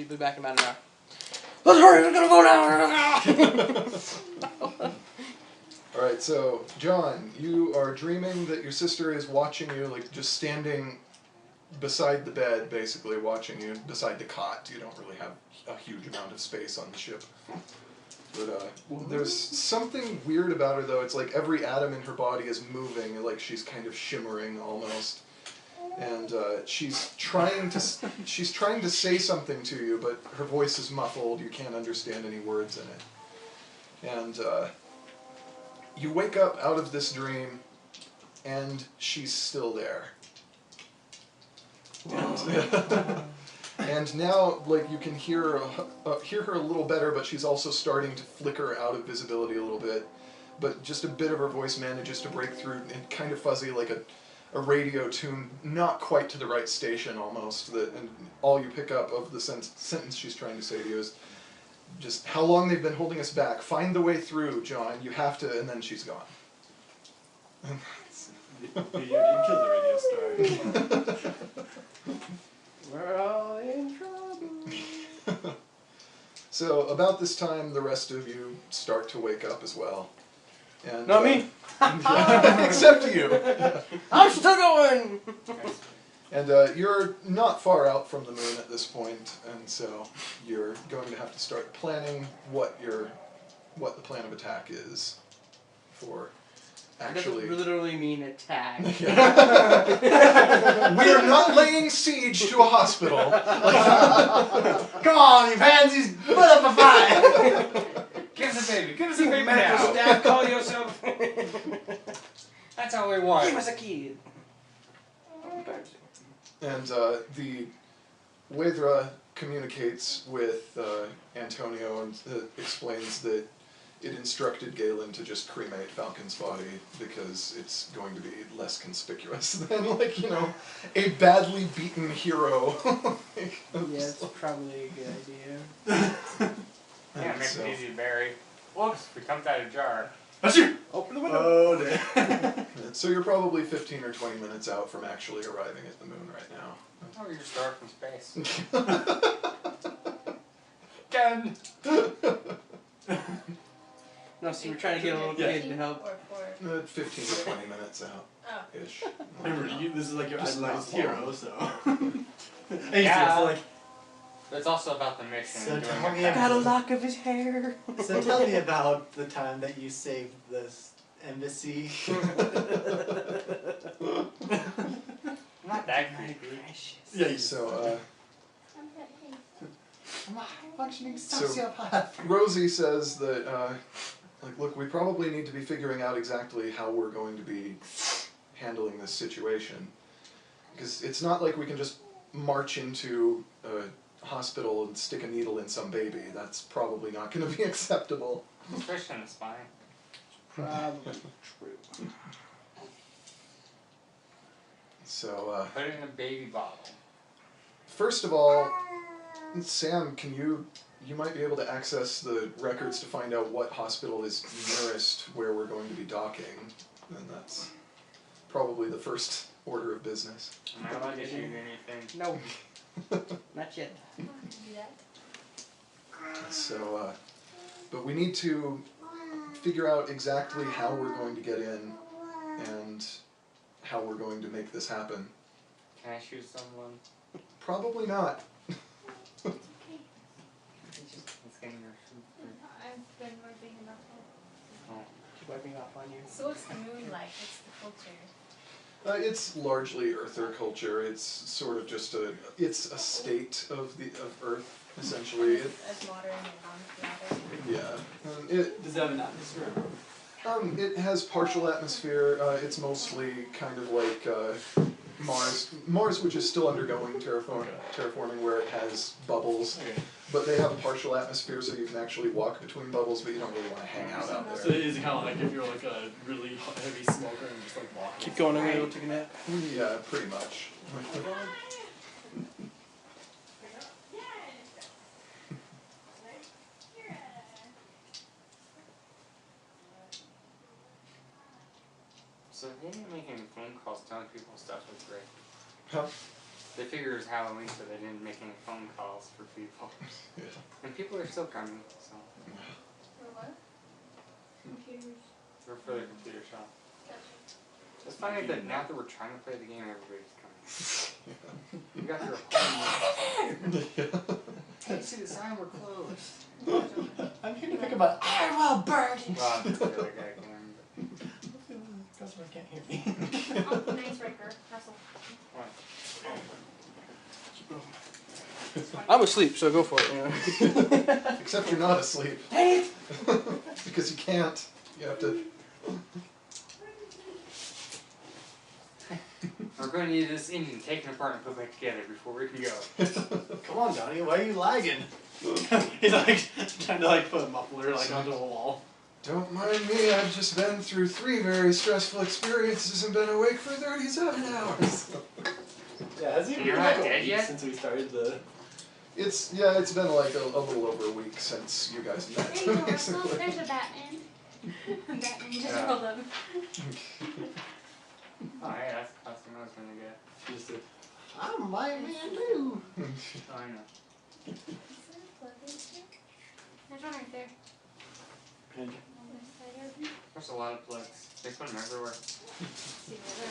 be back in about an hour. Let's hurry, we're gonna go now! Alright, so, John, you are dreaming that your sister is watching you, like, just standing beside the bed, basically, watching you, beside the cot. You don't really have a huge amount of space on the ship. But, there's something weird about her, though. It's like every atom in her body is moving, like she's kind of shimmering, almost. And, she's trying to say something to you, but her voice is muffled, you can't understand any words in it. And, you wake up out of this dream, and she's still there. And now, like, you can hear her a little better, but she's also starting to flicker out of visibility a little bit. But just a bit of her voice manages to break through, and kind of fuzzy, like a radio tune, not quite to the right station, almost. And all you pick up of the sentence she's trying to say to you is, just how long they've been holding us back. Find the way through, John. You have to, and then she's gone. You killed the radio star. We're all in trouble. So, about this time, the rest of you start to wake up as well. And, Not me. Except you. I'm still going! And you're not far out from the moon at this point, and so you're going to have to start planning what the plan of attack is for actually. It doesn't literally mean attack. We're not laying siege to a hospital. Come on, you pansies! Put up a fight! Give us a baby. Give us a baby now. Staff, call yourself. That's all we want. Give us a kid. And the Waithra communicates with Antonio and explains that it instructed Galen to just cremate Falcon's body because it's going to be less conspicuous than, like, you know, a badly beaten hero. Yeah, it's probably a good idea. Yeah, it makes it easy to bury. Whoops, we dumped out a jar. Open the window. Oh, damn. So you're probably 15 or 20 minutes out from actually arriving at the moon right now. Oh, you're just dark from space. Again. No, see, we're trying to get a little kid to help. 15 to 20 minutes out-ish. Remember, this is like your Just idolized not hero, so. Yeah. So like, But it's also about the mission. So and doing tell me it. about- Got a lock of his hair. so tell me about the time that you saved this embassy. Not that creepy. Yeah, you So, I'm a functioning So- sociopath. Rosie says that, like, look, we probably need to be figuring out exactly how we're going to be handling this situation. Because it's not like we can just march into a hospital and stick a needle in some baby. That's probably not going to be acceptable. Fish in the spine. Probably true. So, Put it in a baby bottle. first of all, Sam, you might be able to access the records to find out what hospital is nearest where we're going to be docking. And that's probably the first order of business. Am I allowed to shoot anything? No. Not yet. So, but we need to figure out exactly how we're going to get in and how we're going to make this happen. Can I shoot someone? Probably not. It's getting your shoot. I've been wiping it off. Oh. She's wiping off on you. So what's the moon like? What's the culture? It's largely Earther culture. It's sort of just it's a state of Earth, essentially. As modern and non-chaotic. Yeah. Does it have an atmosphere? It has partial atmosphere. It's mostly kind of like Mars, which is still undergoing terraforming, where it has bubbles. Okay. But they have a partial atmosphere, so you can actually walk between bubbles, but you don't really want to hang out there. So is it kind of like if you're like a really heavy smoker and just like walk? Keep going, I'm gonna go take a nap. Yeah, pretty much. So they didn't make any phone calls telling people stuff was great. Huh? They figured it was Halloween, so they didn't make any phone calls for people. Yeah. And people are still coming, so. For what? Computers. We're for the computer shop. Gotcha. It's funny that now that we're trying to play the game, everybody's coming. We got your appointment. Hey, see the sign, we're closed. I'm here to pick up a. I will burn it. Well, the other guy can. Customer can't hear me. Oh, nice Riker. Russell. What? I'm asleep, so go for it. Yeah. Except you're not asleep. Because you can't. You have to. We're going to need this engine taken apart and put back together before we can go. Come on, Johnny. Why are you lagging? He's like trying to like put a muffler like onto a wall. Don't mind me, I've just been through 3 very stressful experiences and been awake for 37 hours. Yeah, has he been You're like not a dead week yet? since we started the? It's been like a little over a week since you guys met. There you go, Russell. basically. There's a Batman. Batman just Yeah. rolled up. Oh, hey, that's the costume I was going to get. Just a, I'm my man too. Oh, I know. There's one right there. And On this side here. There's a lot of plugs. They put them everywhere. See where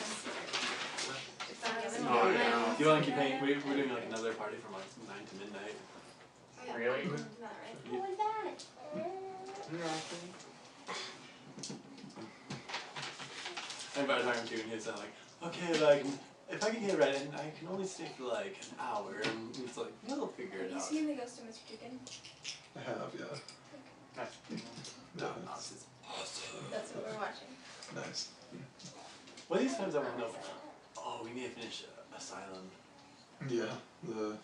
Oh, yeah. do you want to keep hanging? We're doing like another party from like 9 to midnight. Really? Who was that? And by the time I'm doing it, it's like, okay, like, if I can get ready, I can only stay for like an hour, and it's like, we'll figure it Have you out. seen the Ghost of Mr. Chicken? I have, yeah. That's Yeah, It's awesome. That's what we're watching. nice. Well, these times I want to know, oh, we need to finish Asylum. Yeah, the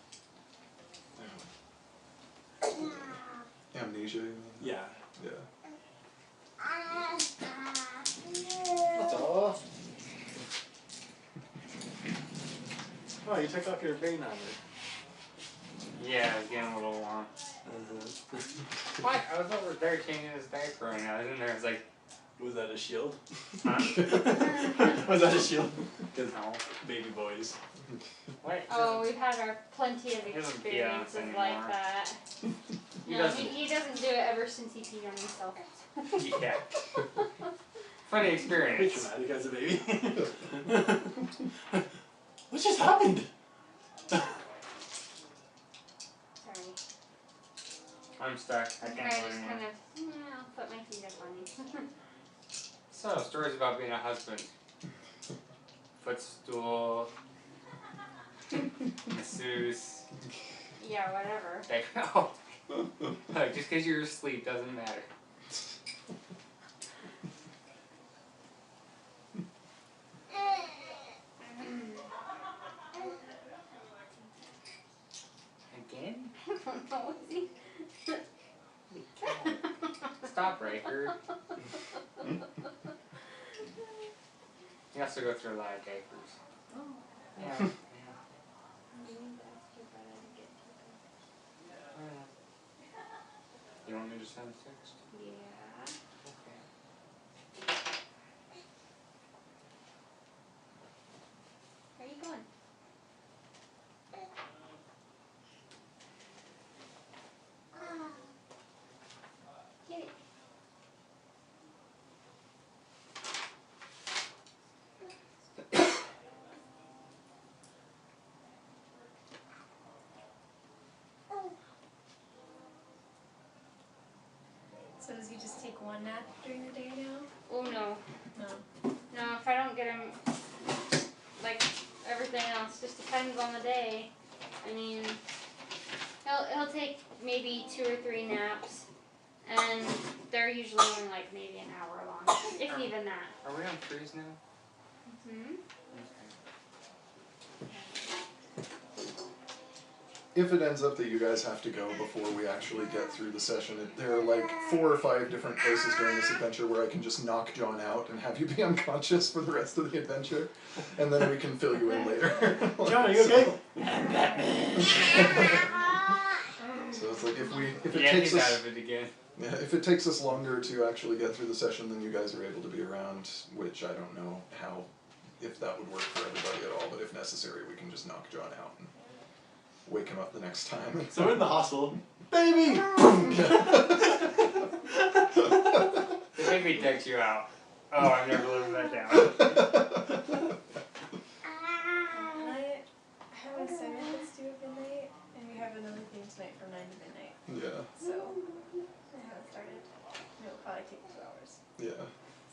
amnesia. You mean? Yeah. Yeah. That's all. Oh, you took off your vein armor. Yeah, it's getting a little warm. What? I was over there changing his diaper and I was in there, it's like, Was that a shield? huh? Was that a shield? Because No. baby boys. What? Oh, we've had our plenty of He doesn't pee on us experiences anymore. like that. He No, doesn't. he doesn't do it ever since he peed on himself. Yeah. Funny Pretty experience. traumatic as a baby. What just happened? Sorry. I'm stuck. I I can't just go anymore. kind of, I'll put my feet up on you. So, stories about being a husband. Footstool. Masseuse. Yeah, whatever. Oh. Look, just because you're asleep doesn't matter. Again? What was he? Stop, Riker. You also go through a lot of diapers. Oh. Yeah. You want me to send a text? Yeah. Okay. Where are you going? Get it. So does he just take one nap during the day now? Oh no. No. No, if I don't get him, like everything else, just depends on the day. I mean, he'll take maybe 2 or 3 naps, and they're usually only like maybe an hour long, if even that. Are we on freeze now? Hmm. If it ends up that you guys have to go before we actually get through the session, there are like 4 or 5 different places during this adventure where I can just knock John out and have you be unconscious for the rest of the adventure, and then we can fill you in later. John, are you okay? So it's like if it Yeah, takes he's us out of it again. yeah, if it takes us longer to actually get through the session, then you guys are able to be around, which I don't know how if that would work for everybody at all, but if necessary, we can just knock John out and wake him up the next time. So we're in the hospital. Baby! The baby takes you out. Oh, I'm never living that down. I have an assignment that's due at midnight, and we have another thing tonight from 9 to midnight. Yeah, So I haven't started. It'll probably take 2 hours. yeah.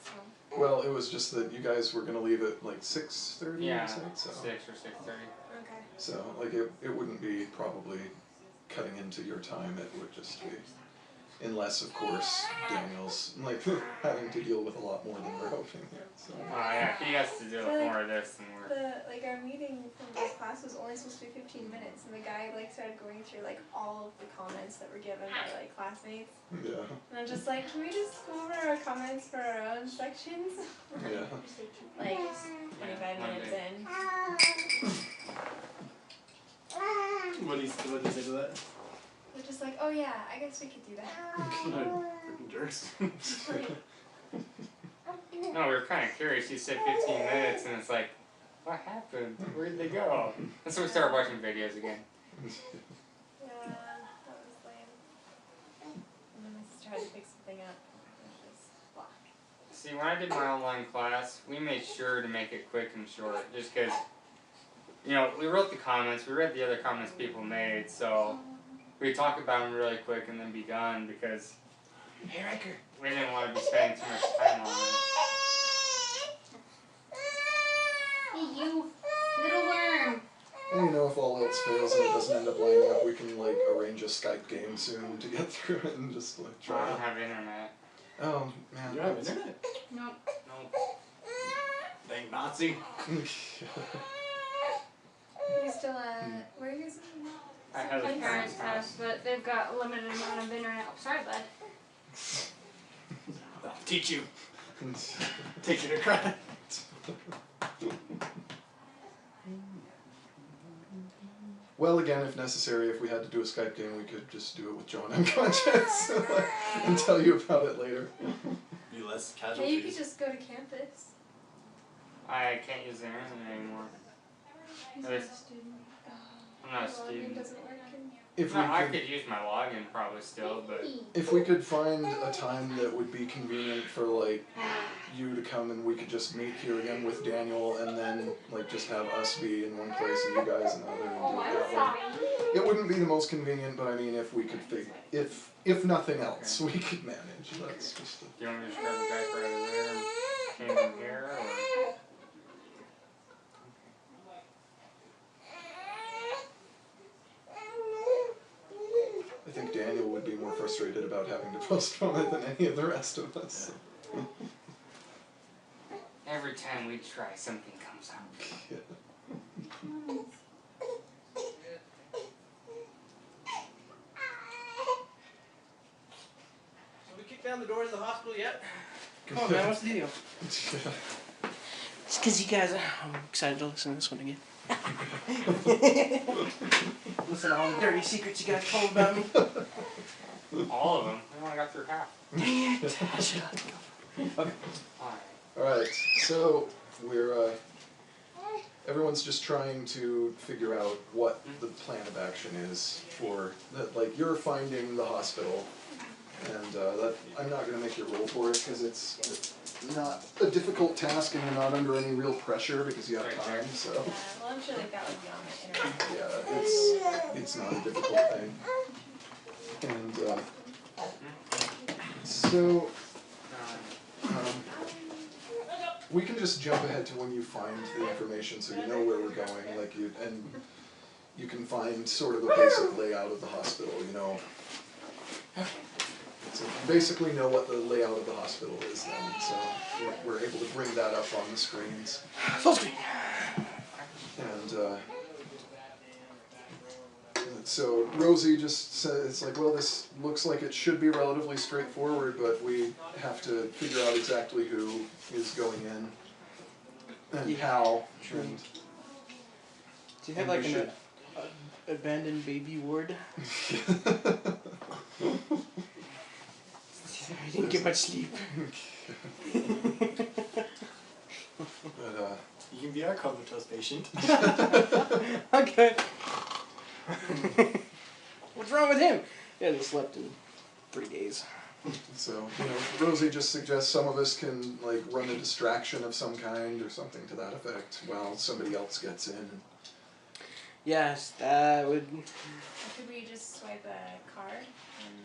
So Well, it was just that you guys were gonna leave at like 6:30, Yeah, you said, so. 6 or 6:30. okay. So, like, it wouldn't be probably cutting into your time, it would just be, unless, of course, Daniel's, like, having to deal with a lot more than we're hoping here, so. Oh yeah, he has to do more of this than we're. Our meeting from the class was only supposed to be 15 minutes, and the guy started going through all of the comments that were given by classmates. Yeah, And I'm just like, can we just go over our comments for our own sections? yeah. 25 minutes in. What do you say to that? We're just like, oh yeah, I guess we could do that. Freaking jerks. No, we were kind of curious. You said 15 minutes, and it's like, what happened? Where'd they go? And so we started watching videos again. Yeah, that was lame. And then my sister had to pick something up. It was just blah. See, when I did my online class, we made sure to make it quick and short, just because, you know, we wrote the comments, we read the other comments people made, so we talk about them really quick and then be done, because Hey, Riker. we didn't want to be spending too much time on it. Hey, you little worm. And you know, if all else fails and it doesn't end up lining up, we can, like, arrange a Skype game soon to get through it and just, like, I try don't it. have internet. Oh, man. You have internet? Nope. No. Dang Nazi. You still where are you guys? I have My a parents' house, but they've got a limited amount of internet. Oh, sorry, bud. I'll teach you. Take you to credit. Well, again, if necessary, if we had to do a Skype game, we could just do it with John unconscious and tell you about it later. Be less Yeah, you could casualties. just go to campus. I can't use the internet anymore. He's There's- not a student. I'm not a Login student. doesn't work. If No, we I could, could use my login probably still, but if we could find a time that would be convenient for, like, you to come and we could just meet here again with Daniel and then, like, just have us be in one place and you guys in another and Oh, do it I'm that way. sorry. It wouldn't be the most convenient, but I mean, if we could figure, if nothing else, we could manage. That's just. do you want me to just grab a diaper out of there and change them here, or? I think Daniel would be more frustrated about having to postpone it than any of the rest of us. Every time we try, something comes up. Yeah. So we kicked down the doors of the hospital yet? Come on, man, what's the deal? It's because you guys I'm excited to listen to this one again. Listen to all the dirty secrets you guys told about me. All of them. We only got through half. Dang it. I should let it go. Okay. Alright. Alright, so we're, everyone's just trying to figure out what the plan of action is for, that, like, you're finding the hospital, and, that, I'm not gonna make you roll for it, because it's not a difficult task, and you're not under any real pressure, because you have time, so, Well, I'm sure that would be on the internet. yeah, it's not a difficult thing. And, so, we can just jump ahead to when you find the information, so you know where we're going, like and you can find sort of the basic layout of the hospital, you know. So you basically know what the layout of the hospital is then, so we're able to bring that up on the screens. Full screen. And, so Rosie just said, it's like, well, this looks like it should be relatively straightforward, but we have to figure out exactly who is going in and how. Sure. And Do you have And like we an abandoned baby ward? I didn't get much sleep. but can be our comatose patient. Okay. What's wrong with him? He hasn't slept in 3 days. So, Rosie just suggests some of us can, like, run a distraction of some kind or something to that effect while somebody else gets in. Yes, that would... Or could we just swipe a card and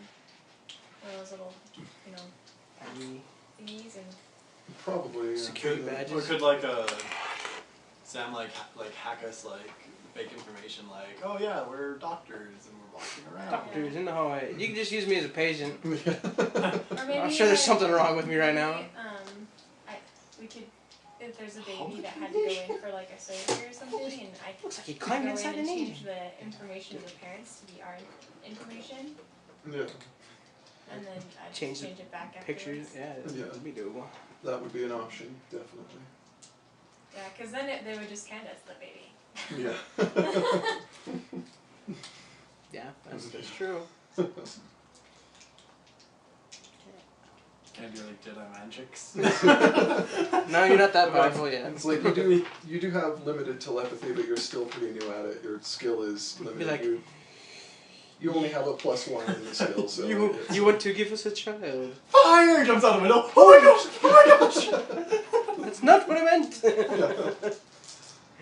one of those little, thingies and... Probably. Security badges. Or could Sam hack us fake information oh yeah, we're doctors and we're walking around. Doctors in the hallway. You can just use me as a patient. Or maybe, I'm sure there's something wrong with me right now. We could, if there's a baby that had to go in for a surgery or something, and I could Looks like he climbed go inside in an and angel. change the information of the parents to be our information, Yeah, and then I'd Change change it back Pictures, afterwards. yeah, that would be doable. that would be an option, definitely. Yeah, because then they would just hand us the baby. Yeah. Yeah, that's true. Can I do Jedi mind tricks? No, you're not that powerful yet. It's like you do have limited telepathy, but you're still pretty new at it. Your skill is limited. You only have a +1 in the skill, so you want to give us a child? Fire! Jumps out the window. Oh my gosh! Oh my gosh! That's not what I meant.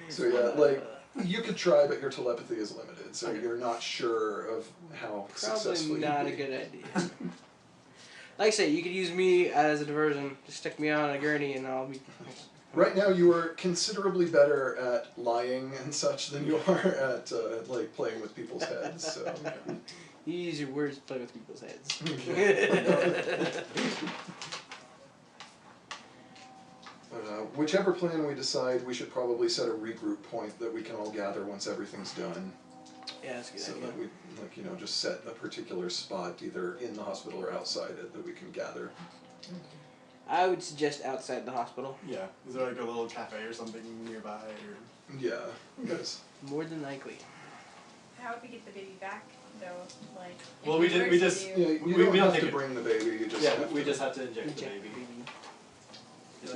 So yeah, you could try, but your telepathy is limited, so you're not sure of how successful Probably not you'd a be. good idea. Like I say, you could use me as a diversion. Just stick me on a gurney and I'll be... Right now, you are considerably better at lying and such than you are at playing with people's heads. So You use your words to play with people's heads. whichever plan we decide, we should probably set a regroup point that we can all gather once everything's done. Yeah, that's a good So idea. that we just set a particular spot either in the hospital or outside it that we can gather. I would suggest outside the hospital. Yeah. Is there a little cafe or something nearby? Or... Yeah, yes. More than likely. How would we get the baby back, though? Well, we just Yeah, you we don't don't have take to it. bring the baby. You just have we to. just have to inject the Inject baby.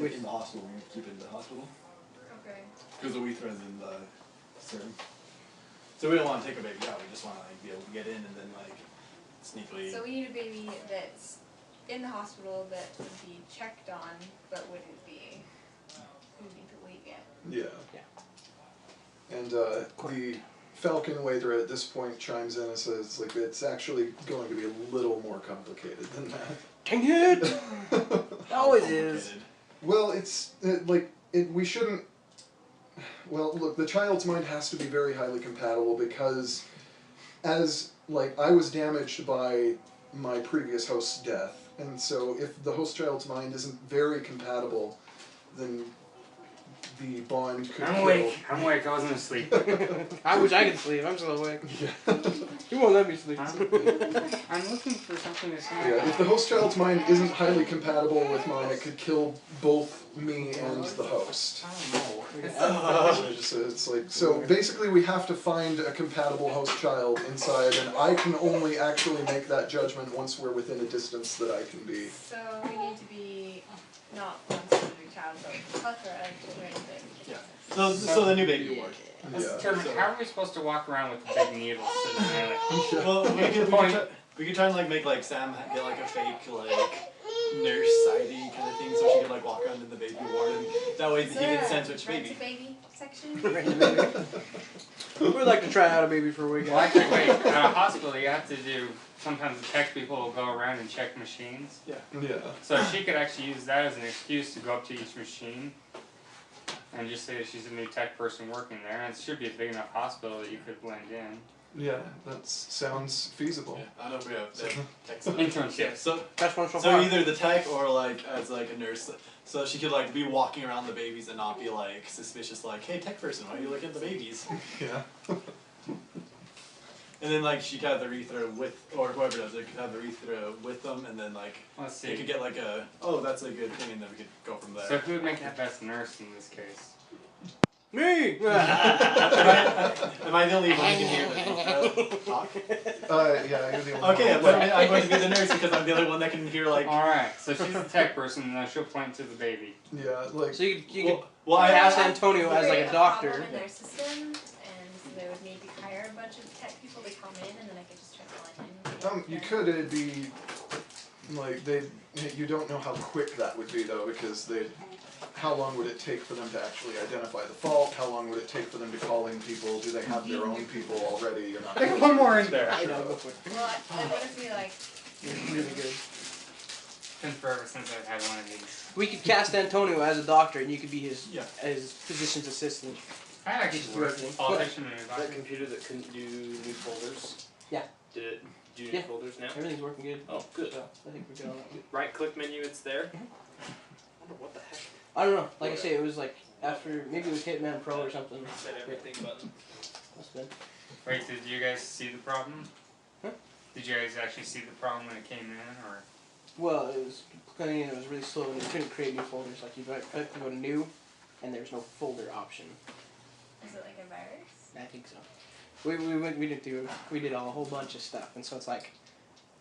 With- in the hospital, we keep it in the hospital. Okay. Because the urethra is in the serum. So we don't want to take a baby out. We just want to be able to get in and then sneakily. So we need a baby that's in the hospital that would be checked on, but wouldn't be moving to wait yet. Yeah. And the Falcon Wader at this point chimes in and says, it's actually going to be a little more complicated than that. Dang it! It always is. Well, we shouldn't. Well, look, the child's mind has to be very highly compatible because, I was damaged by my previous host's death, and so if the host child's mind isn't very compatible, then the bond could I'm kill. awake. I'm awake. I wasn't asleep. I wish I could sleep. I'm still awake. Yeah. You won't let me sleep. I'm looking for something to say. Yeah, if the host child's mind isn't highly compatible with mine, it could kill both me and the host. I don't know. So basically we have to find a compatible host child inside, and I can only actually make that judgment once we're within a distance that I can be. So we need to be not one specific child, but plethora of children that we can access. So the new baby ward. Let's Yeah. determine how are we supposed to walk around with big needles sitting there? Well, we could try and make Sam get a fake nurse ID kind of thing, so she could walk around in the baby ward, and that way he can sense which baby. Baby section. We'd like to try out a baby for a week. Well, actually, wait. At a hospital, you have to do. Sometimes the tech people will go around and check machines. Yeah. So she could actually use that as an excuse to go up to each machine and just say that she's a new tech person working there. And it should be a big enough hospital that you could blend in. Yeah, that sounds feasible. Yeah, I don't know if we have tech Internship. So Best one so so far. either the tech or as a nurse, so she could be walking around the babies and not be suspicious, hey tech person, why are you looking at the babies? Yeah. And then she could have the urethra with, or whoever does it could have the urethra with them, and then Let's see. they could get that's a good thing, and then we could go from there. So who would make the best nurse in this case? Me! Am I the only one who can hear the talk? Yeah, you're the only Okay, one. I'm going to be the nurse because I'm the only one that can hear like. Alright, so she's the tech person, and then she'll point to the baby. Yeah, like. So you could Well, I cast have. Antonio as like a doctor. Problem in their system, and so they would maybe hire a bunch of tech people to come in, and then I could just try calling in. You could, it'd be. Like, you don't know how quick that would be, though, because how long would it take for them to actually identify the fault? How long would it take for them to call in people? Do they have their own people already? You're not. There's one more in there. I know, go for it. Well, what if we like? You're really good. It's been forever since I've had one of these. We could cast Antonio as a doctor, and you could be his physician's assistant. I actually Just do worked everything. politician and That advisor. computer that couldn't do new folders. Yeah. Did it do new Yeah. folders now? Everything's working good. Oh, good. So I think we're good on that. Right click menu, it's there. What the heck? I don't know. Like I say, it was like after maybe it was Hitman Pro or something. Set everything button. Must have been. Wait, did you guys see the problem? Huh? Did you guys actually see the problem when it came in, or? Well, it was clicking and it was really slow, and you couldn't create new folders. Like you click to go to new, and there's no folder option. Is it like a virus? I think so. We did a whole bunch of stuff, and so it's like,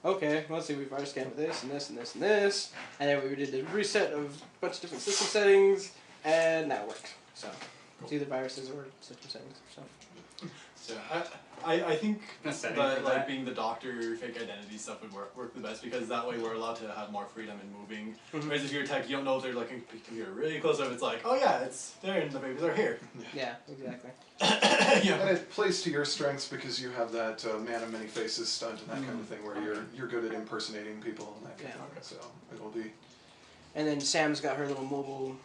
okay, let's see, we virus scanned with this and this and this and this, and then we did the reset of a bunch of different system settings, and that worked. So it's either viruses or system settings. So. Yeah, I think The setting that for like that. being the doctor fake identity stuff would work the best because that way we're allowed to have more freedom in moving. Whereas if you're a tech, you don't know if they're like a computer really close up. It's like, oh yeah, it's there and the babies are here. Yeah, exactly. Yeah. And it plays to your strengths because you have that man of many faces stunt and that kind of thing where you're good at impersonating people and that kind of thing. So it'll be. And then Sam's got her little mobile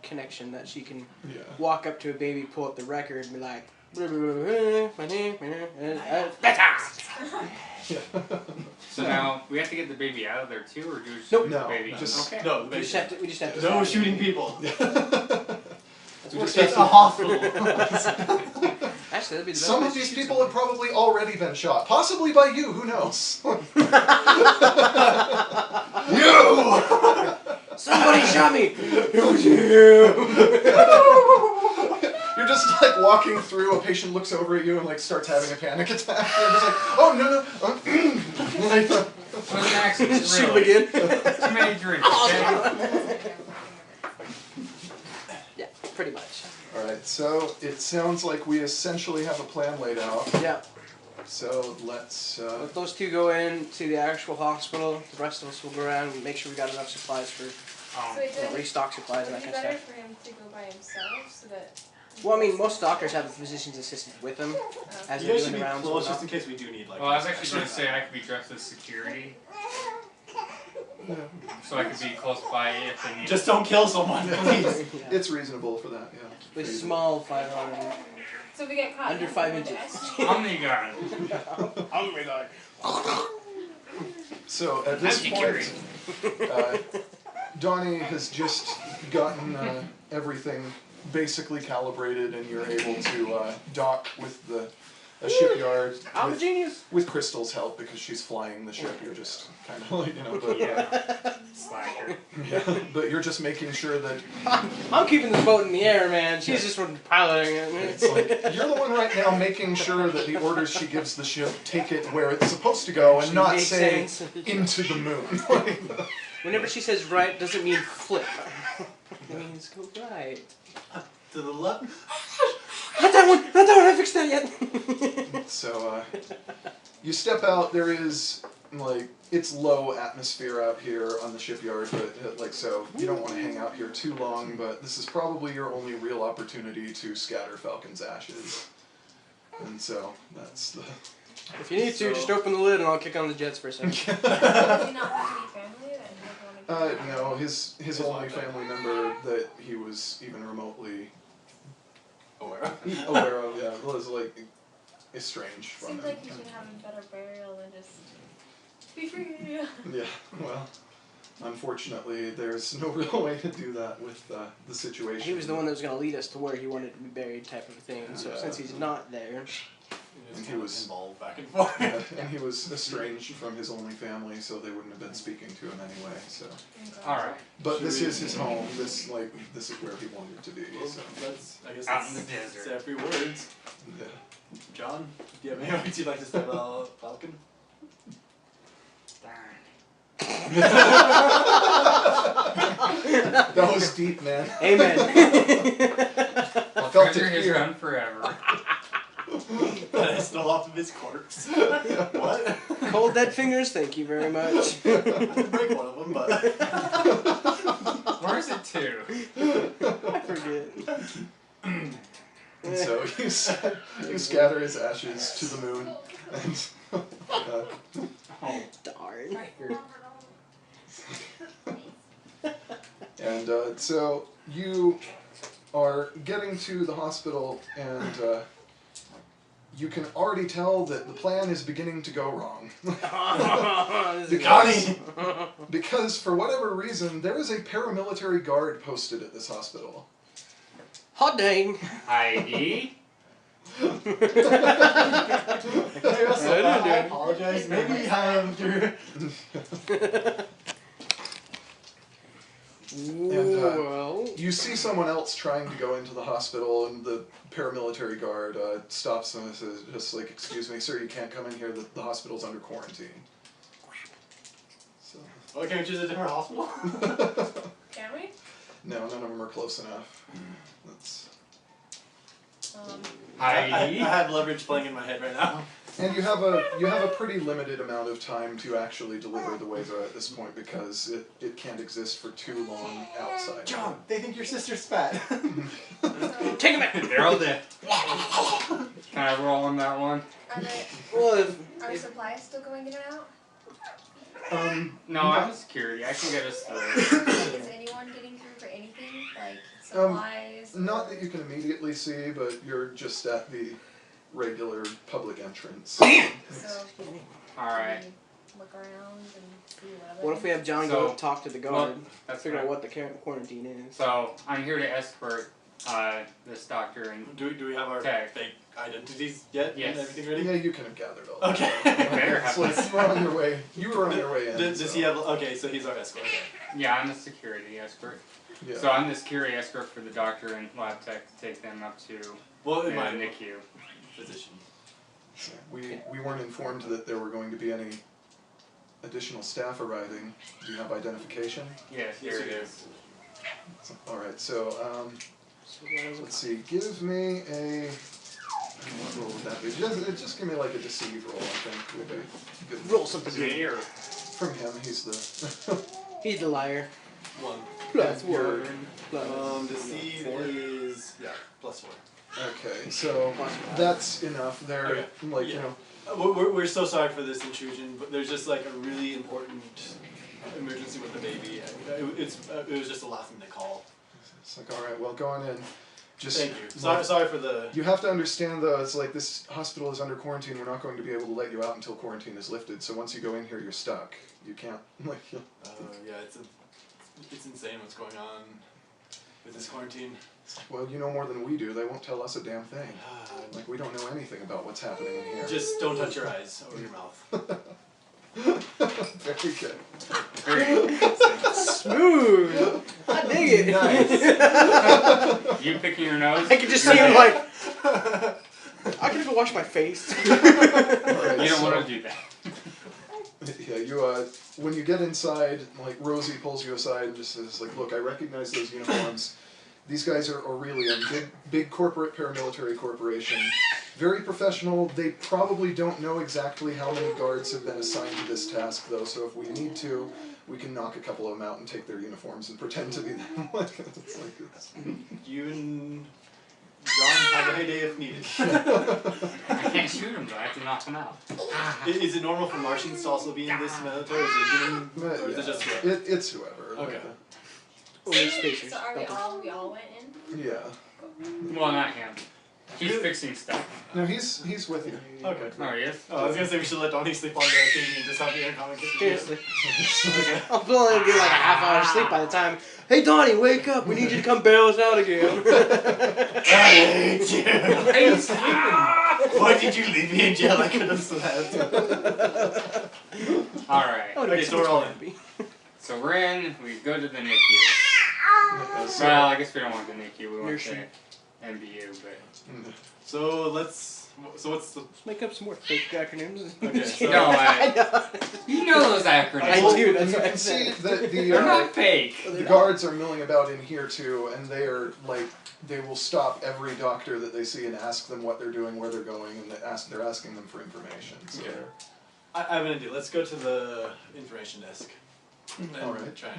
connection that she can Yeah. walk up to a baby, pull up the record, and be like, my name, So now we have to get the baby out of there too, or do we just Nope. shoot No, the baby? just- okay. No, the we baby. just have to No stop. shooting people. That's just It's a hospital. Actually, that'd be the best Some way of to these shoot people someone. have probably already been shot, possibly by you. Who knows? Somebody shot me! It was you! You're just like walking through. A patient looks over at you and like starts having a panic attack. You're just like, oh no. Like, It was an accident, Shoot him really. again. Too many drinks, okay? Yeah, pretty much. all right. So it sounds like we essentially have a plan laid out. Yeah. So let's. Let those two go in to the actual hospital. The rest of us will go around and make sure we got enough supplies for So it does. restock supplies and Would that it be kind of better stuff. for him to go by himself so that. Well, I mean, most doctors have a physician's assistant with them as You they're guys should doing be the rounds. and close just whatnot. in case we do need like. Well, I was actually going to say I could be dressed as security, so I could be close by if they need. Just don't kill someone, please. Yeah. It's reasonable for that. Yeah. With small firearm and So if we get caught. under then 5 we'll inches. just- Omni-gun. Oh my god. So at this point, Donnie has just gotten everything basically calibrated, and you're able to dock with the shipyard I'm a genius. with Crystal's help because she's flying the ship. You're just kind of like, but, Yeah. Slacker. yeah, but you're just making sure that I'm keeping this boat in the air, man. She's just piloting it. it's like you're the one right now making sure that the orders she gives the ship take it where it's supposed to go and not Makes say sense. into the moon. Whenever she says right, doesn't mean flip. It means go right. To the left. Not that one! Not that one! I haven't fixed that yet! So, you step out, there is, like, it's low atmosphere out here on the shipyard, but, like, so, you don't want to hang out here too long, but this is probably your only real opportunity to scatter Falcon's ashes. And so, that's the... If you need to, just open the lid and I'll kick on the jets for a second. Does he not have any family that he would want to no, his only family member that he was even remotely aware of, yeah, was, like, estranged from Seems him. like you should have a better burial than just be free. Yeah, well, unfortunately, there's no real way to do that with the situation. He was the one that was going to lead us to where he wanted to be buried type of thing, so Yeah. since he's not there... And he was involved back and forth. and he was estranged from his only family, so they wouldn't have been speaking to him anyway. So, Alright. but this is his home. This is where he wanted to be. Well, So, I guess Out in the that's desert. every words. yeah. John, do you have any words you'd like to say about Falcon? Darn. That was deep, man. Amen. I'll felt treasure it his here. gun forever. That is still off of his corpse. What? Cold dead fingers, thank you very much. I did break one of them, but Where's it to? I forget. And so you scatter his ashes to the moon, and Oh, Darn. and so you are getting to the hospital, and you can already tell that the plan is beginning to go wrong. Because for whatever reason, there is a paramilitary guard posted at this hospital. Hot dang. Heidi? I apologize. Maybe you have your. Well. You see someone else trying to go into the hospital, and the paramilitary guard stops them and says, just like, excuse me, sir, you can't come in here, the hospital's under quarantine. So. Oh, can't we choose a different hospital? Can we? No, none of them are close enough. That's... I Heidi? have leverage playing in my head right now. And you have a pretty limited amount of time to actually deliver the waiver at this point, because it can't exist for too long outside. John, they think your sister's fat. Take him out. They're all dead. Can I roll on that one? Well, Are supplies still going in and out? No, I'm a security. I can get us through. Is anyone getting through for anything? Like supplies? Not that you can immediately see, but you're just at the regular public entrance. So Alright. look around and see whatever. what if we have John So- go talk to the guard? Well, that's figure out right. what the quarantine is. So, I'm here to escort this doctor and Do we have our Okay. fake identities yet? Yes. And everything ready? Yeah, you can have gathered all Okay. that. Better have It's like this. you were on your way. You were on your way in. Does so. he have? Okay, so he's our escort. yeah, I'm a security escort. Yeah. So I'm the security escort for the doctor and lab tech to take them up to Well, the in my NICU. position. We weren't informed that there were going to be any additional staff arriving. Do you have identification? Yes, here it is. All right. So let's see. Give me a. What roll would that be? Just give me like a deceive roll. I think would be good. Roll something good. Here. From him, he's the. He's the liar. 1. Plus You're- one. Plus Deceive is +4. Okay, so that's enough. They're Okay. like Yeah. you know. We're so sorry for this intrusion, but there's just like a really important emergency with the baby. It was just the last thing to call. It's like, all right, well, go on in. Just Thank you. like, Sorry for the. you have to understand though, it's like this hospital is under quarantine. We're not going to be able to let you out until quarantine is lifted. So once you go in here, you're stuck. You can't like. Yeah, it's insane what's going on with this quarantine. Well, you know more than we do. They won't tell us a damn thing. Like we don't know anything about what's happening in here. Just don't touch your eyes or your mouth. Very good. Smooth. I dig it. You picking your nose? I can just see him like. I can even wash my face. All right, You don't so- want to do that. Yeah, you when you get inside, like Rosie pulls you aside and just says, like, look, I recognize those uniforms. These guys are Aurelium, big corporate paramilitary corporation. Very professional. They probably don't know exactly how many guards have been assigned to this task, though, so if we need to, we can knock a couple of them out and take their uniforms and pretend to be them. It's like it's... You and John have a heyday if needed. I can't shoot him though, I have to knock him out. Is it normal for Martians to also be in this military? Or is it human? Or is it just It's whoever. Okay. Only spacers. So are we all went in? Yeah. Well, not him. He's fixing stuff. No, he's with you. Okay. Oh, he is? Oh, I was gonna say we should let Donnie sleep on the thing and just have the intercom. Seriously. Okay. I'll only get like a half hour of sleep by the time. Hey Donnie, wake up! We need you to come bail us out again. I hate you. Hey, he's sleeping! Why did you leave me in jail? I could have slept. Alright. Oh, Okay, so we're all in. happy. So we're in, we go to the NICU. Well, I guess we don't want the NICU, we want Nursery. the MBU, but... So what's the... Let's make up some more fake acronyms. Okay, so- No, you know those acronyms. I do, that's And you what I can see said. that They're not fake. the guards are milling about in here too, and they are like, they will stop every doctor that they see and ask them what they're doing, where they're going, and they're asking them for information. So. Okay. I have an idea. Let's go to the information desk. And Alright. try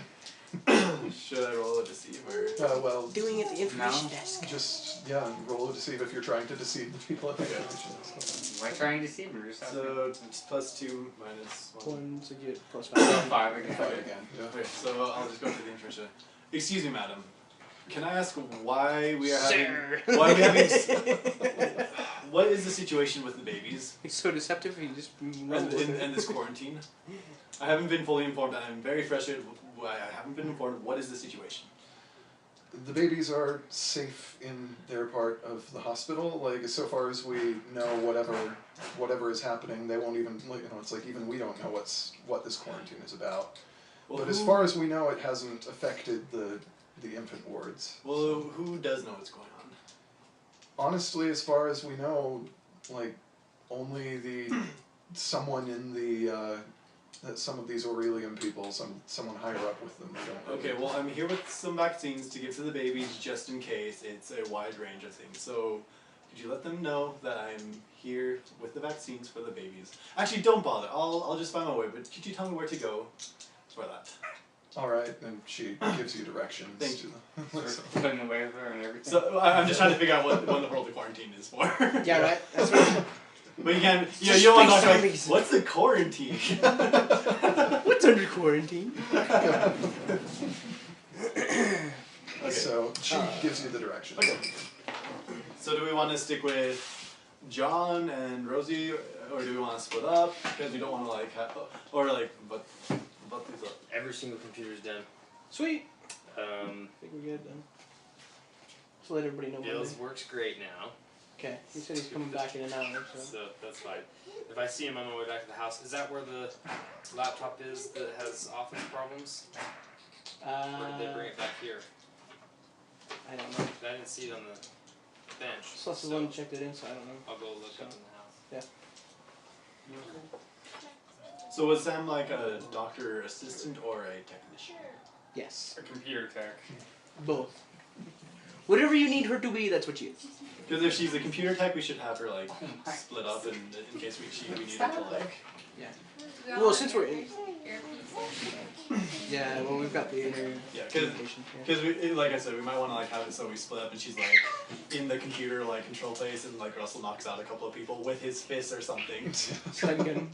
and... Should I roll a deceive or... Well, Doing it at the information desk. just, roll a deceive if you're trying to deceive the people at the information desk. Why trying to deceive them? You're just asking. So it's +2 minus 1. 1, so you get +5. 5 again. Five again, yeah. Okay, so I'll just go to the information. Excuse me, madam. Can I ask why we are having... Sir. Why are we having... What is the situation with the babies He's so deceptive, he just and runs with it. this quarantine? I haven't been fully informed and I'm very frustrated. I haven't been informed. What is the situation? The babies are safe in their part of the hospital. Like, so far as we know, whatever is happening, they won't even, it's like even we don't know what this quarantine is about. Well, But as far as we know, it hasn't affected the infant wards. Well, who does know what's going on? Honestly, as far as we know, like, only someone in the, some of these Aurelium people, someone higher up with them. They don't Okay, well, I'm here with some vaccines to give to the babies just in case. It's a wide range of things. So, could you let them know that I'm here with the vaccines for the babies? Actually, don't bother. I'll just find my way. But could you tell me where to go for that? All right, and she gives you directions. Thank to you. the, Putting the waiver and everything. So I'm just trying to figure out what the world of quarantine is for. Yeah, right? That's what But you can't. You know, you don't want to talk about what's the quarantine. What's under quarantine? Okay. So she gives you the directions. Okay. So do we want to stick with John and Rosie, or do we want to split up? Because we don't want to like have, or like, but these up. Every single computer's done. Sweet. I think we're good then. Just let everybody know. Bill's works great now, Okay. He said he's coming back in an hour, so. so that's fine. If I see him on my way back to the house, is that where the laptop is that has office problems? Or did they bring it back here? I don't know. I didn't see it on the bench. Celeste is the one who checked it in, so I don't know. I'll go look up in the house. So was Sam like a doctor assistant or a technician? Yes. A computer tech. Both. Whatever you need her to be, that's what she is. Because if she's a computer tech, we should have her like split up in case we need her to like. Yeah. Well, since we're in. Yeah, well, we've got the inner Yeah, communication. because we, like I said, we might want to like have it so we split up and she's like in the computer like control place and like Russell knocks out a couple of people with his fist or something. Stun gun.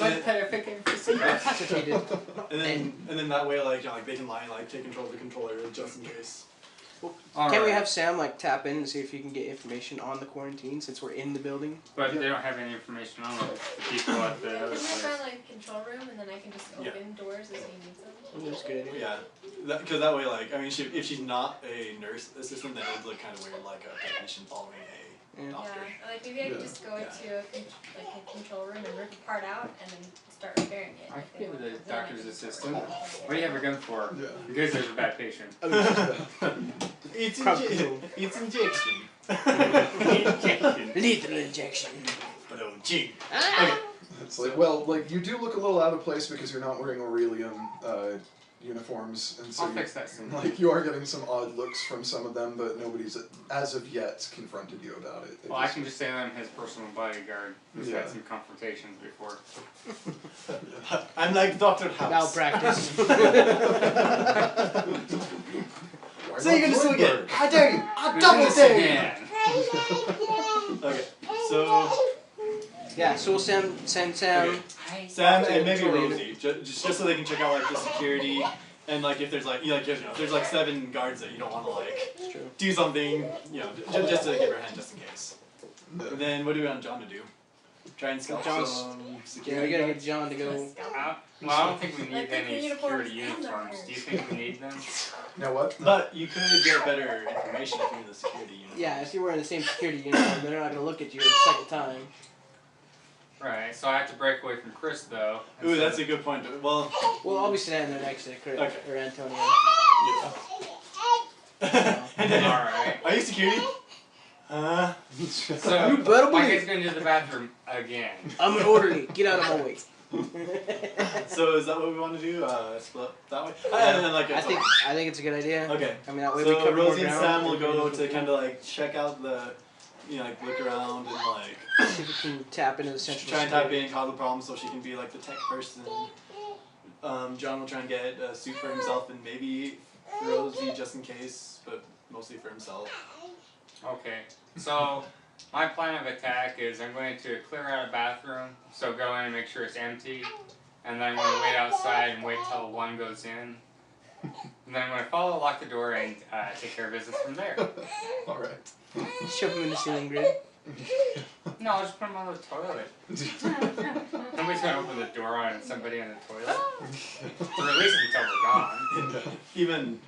Like perfect. That's what he did. And then that way like you know, like they can lie and like take control of the controller just in case. Can we have Sam like tap in and see if he can get information on the quarantine since we're in the building? But they don't have any information on the people at the other Can we place. find like a control room and then I can just open doors as he needs them? That's a good idea. Yeah, because that way like I mean if she's not a nurse assistant then it would look kind of weird like a technician following a doctor. Yeah, like maybe I could just go into a control room and rip a part out and then start repairing it. I could be the doctor's assistant. What do you have a gun for? Yeah. Because there's a bad patient. It's Probably. it's injection. Lethal injection. But oh gee. Ah! It's like, well, like, you do look a little out of place because you're not wearing Aurelium uniforms, and so I'll fix that soon. like, you are getting some odd looks from some of them, but nobody's, as of yet, confronted you about it. They Well, I can just say I'm his personal bodyguard. He's Yeah. had some confrontations before. I'm like Dr. House. Malpractice. Why So you're not gonna sue again? Bloomberg? I dare you! I double dare you! Okay, so Yeah, so we'll send Sam. okay. Sam and maybe Control Rosie, just so they can check out like the security and like if there's like if there's like 7 guards that you don't want to like It's true. do something, you know, just to give her a hand just in case. And then what do we want John to do? Try and scalp John's- some Yeah, security we gotta guards. get John to go. Well, I don't think we need Like, the any uniforms security and the uniforms. Do you think we need them? Now what? But you could get better information if you're in the security unit. Yeah, if you're wearing the same security uniform, they're not gonna look at you the second time. Right, so I have to break away from Chris though. Ooh, that's a good point. Well, Well, I'll be standing there next to Chris Okay. or Antonio. and then, Alright. are you security? So, You better my believe- kid's gonna do the bathroom again. I'm an orderly. Get out of my way. So is that what we want to do? Split up that way? Yeah. And then like I think it's a good idea. Okay. I mean that way we So cover more Rosie and ground. Sam will go to kind of like check out the, like look around and like see if we can tap into the central. try and type security. in cause the problem so she can be like the tech person. John will try and get a suit for himself and maybe Rosie just in case, but mostly for himself. Okay, so my plan of attack is I'm going to clear out a bathroom, so go in and make sure it's empty, and then I'm going to wait outside and wait till one goes in. And then I'm going to follow, lock the door, and take care of business from there. Alright. Shove him in the ceiling grid. No, I'll just put him on the toilet. Nobody's going to open the door on somebody on the toilet. Or at least until we're gone. Even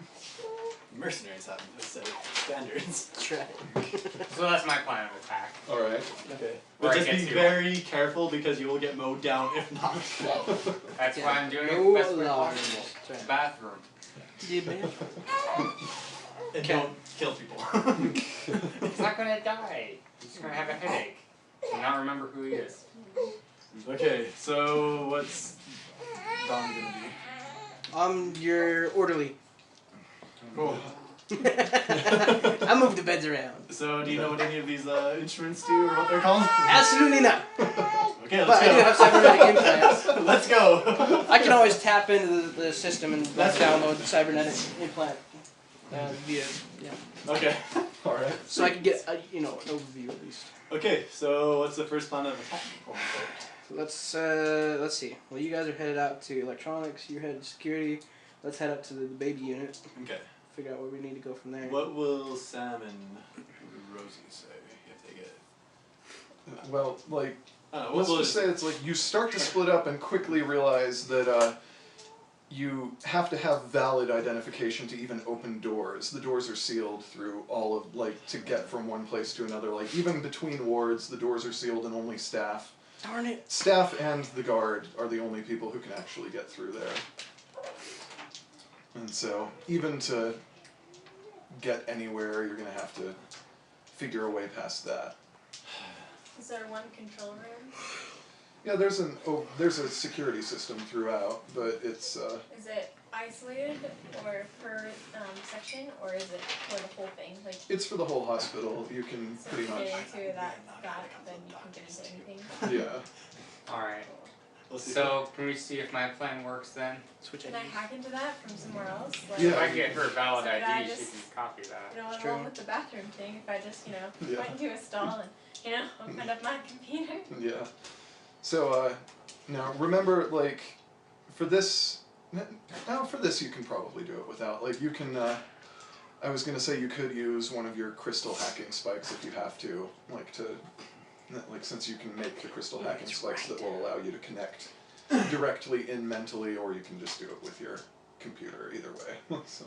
mercenaries have a set of standards. That's right. So that's my plan of attack. Alright. Okay. Or But I just get be to- very careful because you will get mowed down if not. That's why I'm doing it No the best way alarms. possible. That's right. Bathroom. Yeah, man. And Okay. don't kill people. He's not going to die. He's just going to have a headache. And not remember who he is. Okay, so what's Don gonna be? I'm your orderly. Cool. I move the beds around. So do you know what any of these instruments do or what they're called? Absolutely not. Okay, But I do have let's cybernetic implants. go. Let's go. I can always tap into the system and That's- download the cybernetic implant via Okay. Alright. so I can get an overview at least. Okay, so what's the first plan of attack? Let's see. Well, you guys are headed out to electronics. You're headed to security. Let's head up to the baby unit. Okay. Figure out where we need to go from there. What will Sam and Rosie say if they get it? Well, like, I don't know, let's we'll just say it's like you start to split up and quickly realize that you have to have valid identification to even open doors. The doors are sealed through all of, like, to get from one place to another. Like, even between wards, the doors are sealed and only staff. Darn it. Staff and the guard are the only people who can actually get through there. And so, even to get anywhere, you're going to have to figure a way past that. Is there one control room? Yeah, there's a security system throughout, but it's Is it isolated or per section, or is it for the whole thing? Like, it's for the whole hospital. You can so pretty if you much, get into that, then you can get into anything. yeah. Alright. We'll see. So, can we see if my plan works then? Switch Can I IDs. hack into that from somewhere else? Like, Yeah. If I get her valid So did I ID, she just- can copy that. You know, It's along true. with the bathroom thing, if I just, Yeah. went into a stall and, opened up my computer. Yeah. So now remember, like, for this you can probably do it without, like, you can. I was gonna say you could use one of your crystal hacking spikes if you have to, since you can make the crystal hacking spikes that will allow you to connect directly in mentally, or you can just do it with your computer. Either way. So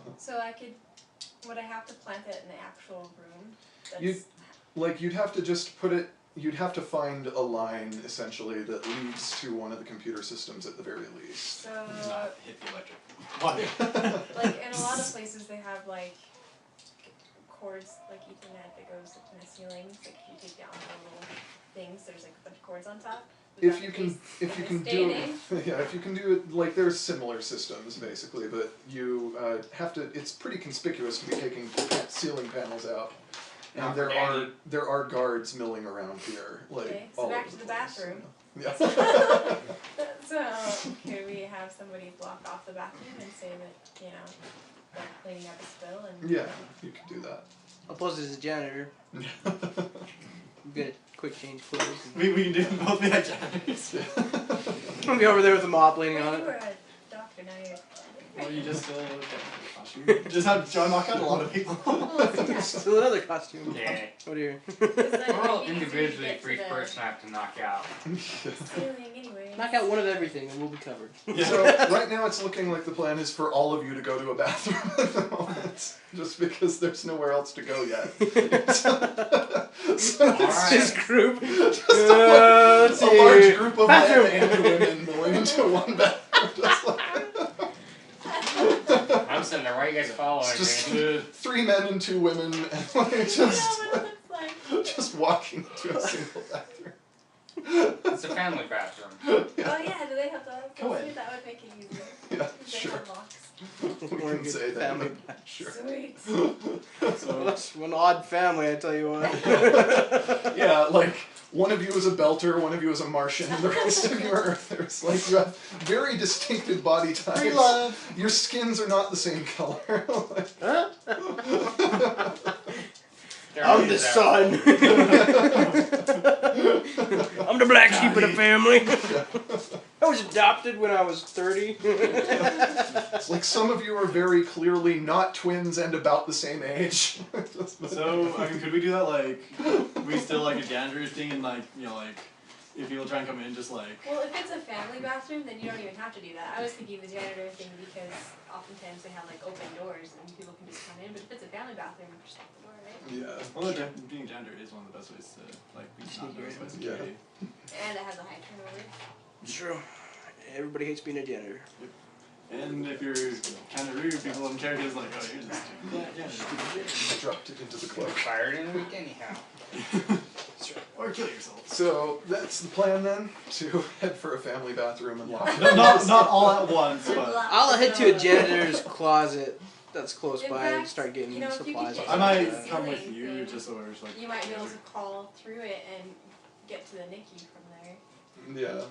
would I have to plant it in the actual room? You'd have to just put it. You'd have to find a line essentially that leads to one of the computer systems at the very least. So, Not hit the electric wire. like, in a lot of places they have, like, cords, like Ethernet that goes in the ceilings. Like, if you take down the little things, there's, like, a bunch of cords on top. Would If that you be can, if you in can this day do, and age? yeah, if you can do it, like, there's similar systems basically, but you have to. It's pretty conspicuous to be taking ceiling panels out, and Not there for are Danny. guards milling around here, like Okay, so all back over to the place. bathroom. Yeah. So, could we have somebody block off the bathroom and say that, they're cleaning up a spill and... Yeah, you could do that. I'll pose as a janitor. Get a quick change clothes. We can do both the janitors. I'll be over there with a mop leaning Well, on you it. were a doctor, now you're... you just still costume. Just have John knock out a lot of people. Still another costume. Okay. Oh dear. We're all individually for each person I have to knock out. Ceiling anyway. Knock out one of everything and we'll be covered. So right now it's looking like the plan is for all of you to go to a bathroom at the moment, just because there's nowhere else to go yet. So it's This group. just Let's a see. large group of Bathroom. men and women going into one bathroom. Just like, I'm sitting there. Why are you guys following it's just me? 3 men and 2 women, and like I know what just it looks like. just walking to a single bathroom. It's a family bathroom. Oh yeah, do they have the Go-ed. That would make it easier. Yeah, They sure. have locks. We Or a can good say that. family. Sure. Sweet. So That's one odd family, I tell you what. Yeah, like one of you is a belter, one of you is a Martian, and the rest of you are Earthers. Like you have very distinctive body types. free love. Your skins are not the same color. Like, Huh? There I'm it the is there. son. I'm the black sheep of the family. I was adopted when I was 30. it's like some of you are very clearly not twins and about the same age. So, I mean, could we do that, like, we still, like, a janitor thing, and, like, you know, like, if people try and come in, just, like... Well, if it's a family bathroom, then you don't even have to do that. I was thinking the janitor thing because oftentimes they have like open doors and people can just come in. But if it's a family bathroom, just lock the door, right? Yeah. Well, being a janitor is one of the best ways to, like, be not noticed by security. And it has a high turnover. It's true. Everybody hates being a janitor. And if you're kind of rude, people don't care because, like, oh, you're just a janitor. Dropped it into the cloak. Fired in a week anyhow. Or kill yourself. So that's the plan then, to head for a family bathroom and lock it. No, not all at once, but... I'll head to a janitor's closet that's close In by and fact, start getting you know, if you supplies. could and get- I stuff might like come that. with you, just so there's, like... You might be able to crawl through it and get to the Nikki from there. Yeah,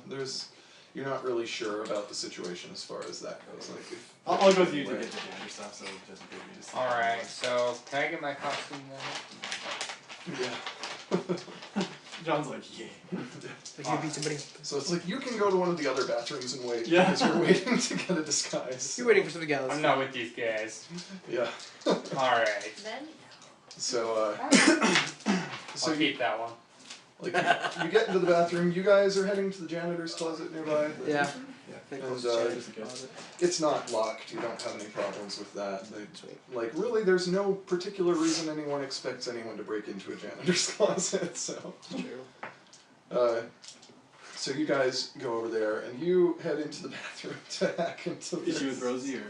you're not really sure about the situation as far as that goes. Like if I'll go with you to get the janitor stuff, so just in case we just... Alright, so can I get my costume then? Yeah. John's like, yeah. Like you beat somebody. So it's like you can go to one of the other bathrooms and wait Yeah. because you're waiting to get a disguise. You're waiting for something else. I'm not with these guys. Yeah. Alright. Then So so I'll you, keep that one. like you get into the bathroom. You guys are heading to the janitor's closet nearby. Yeah. And, Close uh, to janitor's closet. It's not locked. You don't have any problems with that. Like really, there's no particular reason anyone expects anyone to break into a janitor's closet. So. So you guys go over there and you head into the bathroom to hack into this. Is she with Rosie, or...?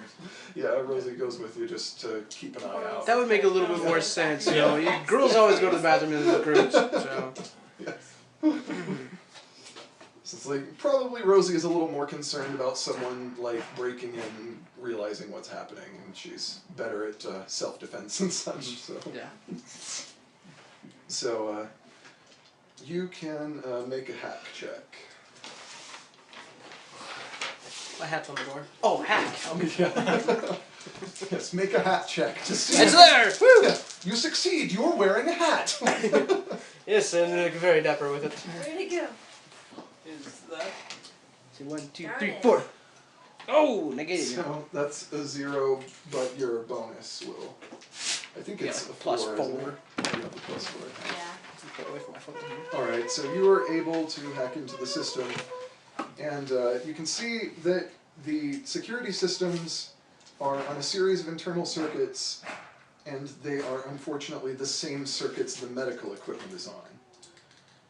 Yeah, Rosie goes with you just to keep an eye out. That would make a little bit more sense, you know. Girls always go to the bathroom in groups, so. So it's like, probably Rosie is a little more concerned about someone, like, breaking in and realizing what's happening, and she's better at self-defense and such, so. Yeah. So, you can make a hack check. My hat's on the door. Oh, hack! Yes, make a hat check to see. It's there! Woo! Yeah, you succeed, you're wearing a hat! Yes, and look very dapper with it. where'd it go? Is that... See, 1, 2, Darn 3, it. 4. Oh, negated. So, that's a 0, but your bonus will... I think it's Yeah, a 4, plus isn't 4. it? You have a plus 4. Yeah. Get away from my phone. Alright, so you are able to hack into the system, and you can see that the security systems are on a series of internal circuits, and they are unfortunately the same circuits the medical equipment is on.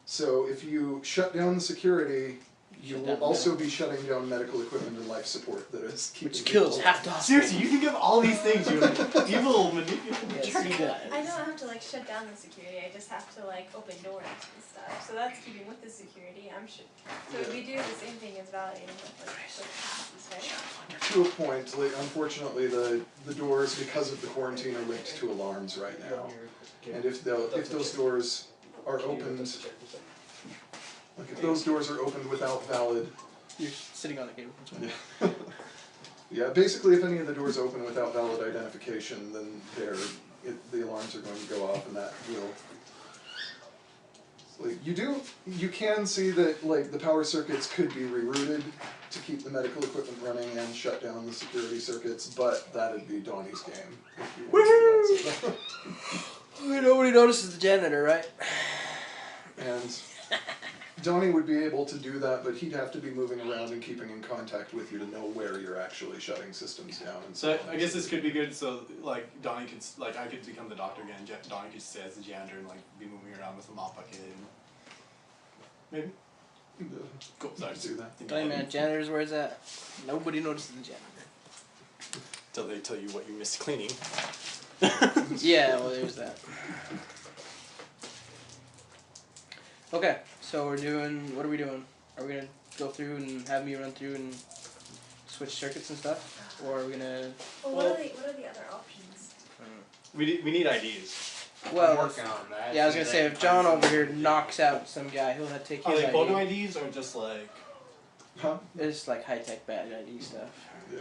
So if you shut down the security, you Shut will down also be shutting down medical equipment and life support that is keeping Which kills people- half the hospital. Seriously, you can give all these things, you evil manipulative Yes, jerk. he does. I don't have to like shut down the security. I just have to like open doors and stuff. So that's keeping with the security. I'm sure. So we do the same thing as validating with like passes, right? To a point, like, unfortunately the doors, because of the quarantine, are linked to alarms right now. And if those doors are opened, like if those doors are opened without valid, You're sitting on the cable. yeah, yeah, basically if any of the doors open without valid identification, then the alarms are going to go off, and that will Like you can see that like the power circuits could be rerouted to keep the medical equipment running and shut down the security circuits, but that'd be Donnie's game. If you want to do that. Nobody notices the janitor, right? And Donnie would be able to do that, but he'd have to be moving around and keeping in contact with you to know where you're actually shutting systems down. And So I guess this could be good. So like Donnie could I could become the doctor again. Donnie could stay as the janitor and like be moving around with a mop bucket. And maybe. Cool. Sorry. do that. Tell you, man, janitor's where it's at. Nobody notices the janitor. Till they tell you what you missed cleaning. Yeah, well, there's that. Okay, so what are we doing? Are we gonna go through and have me run through and switch circuits and stuff? Or are we gonna... Well, what are the other options? We need IDs. Well, I'm working on that. yeah, I was gonna say, if John over here knocks out some guy, he'll have to take Are his they ID. photo IDs or just like? Huh? It's like high-tech badge ID stuff. Yeah.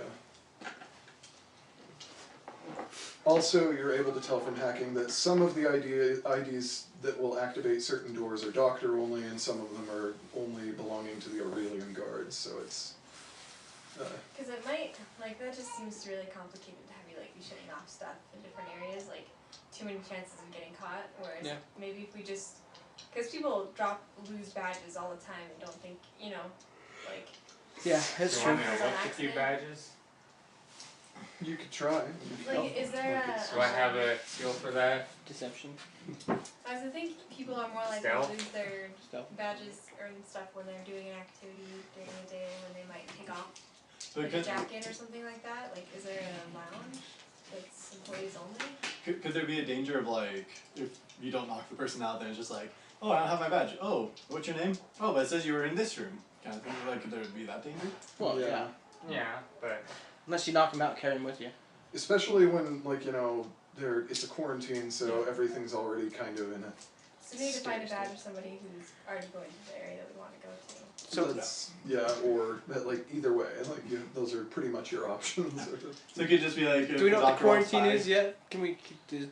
Also, you're able to tell from hacking that some of the IDs that will activate certain doors are doctor only, and some of them are only belonging to the Aurelian guards. So it's. Because it might, like, that just seems really complicated to have you, like, be shutting off stuff in different areas, like, too many chances of getting caught, whereas maybe if we just, because people lose badges all the time and don't think, you know, like. Yeah, that's You true. want me to look at few badges? You could try. Like, is there a... Do I have a skill for that? Deception. I think people are more likely Stealth? to lose their Stealth. badges or stuff when they're doing an activity during the day when they might take off So like a jacket or something like that. Like, is there a lounge that's employees only? Could there be a danger of like if you don't knock the person out, then it's just like, oh, I don't have my badge. Oh, what's your name? Oh, but it says you were in this room. Kind of thing. Like, could there be that danger? Well, yeah. Yeah, but Unless you knock him out, carry him with you. Especially when, like, you know, it's a quarantine, so everything's already kind of in a. So we need to find a badge of somebody who's already going to the area that we want to go to. So that's, yeah, or like either way, like those are pretty much your options. So it could just be like. do we know what the quarantine is yet? Can we?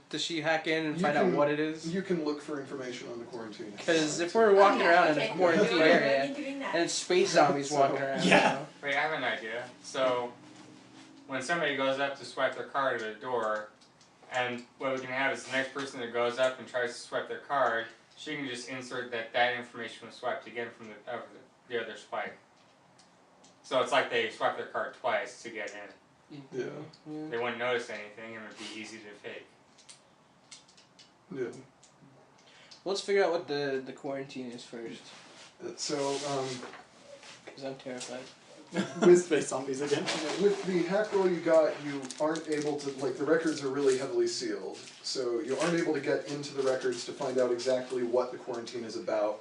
Does she hack in and find out what it is? You can look for information on the quarantine. Because if we're walking around in a quarantine area and it's space zombies walking around, Yeah. you know? wait, I have an idea. So when somebody goes up to swipe their card at a door, and what we can have is the next person that goes up and tries to swipe their card, she can just insert that information was swiped again from the other swipe. So it's like they swipe their card twice to get in. Yeah. They wouldn't notice anything and it would be easy to fake. Yeah. Let's figure out what the quarantine is first. So, Because I'm terrified. With space zombies again. with the hack roll you got, you aren't able to, like, the records are really heavily sealed. So you aren't able to get into the records to find out exactly what the quarantine is about.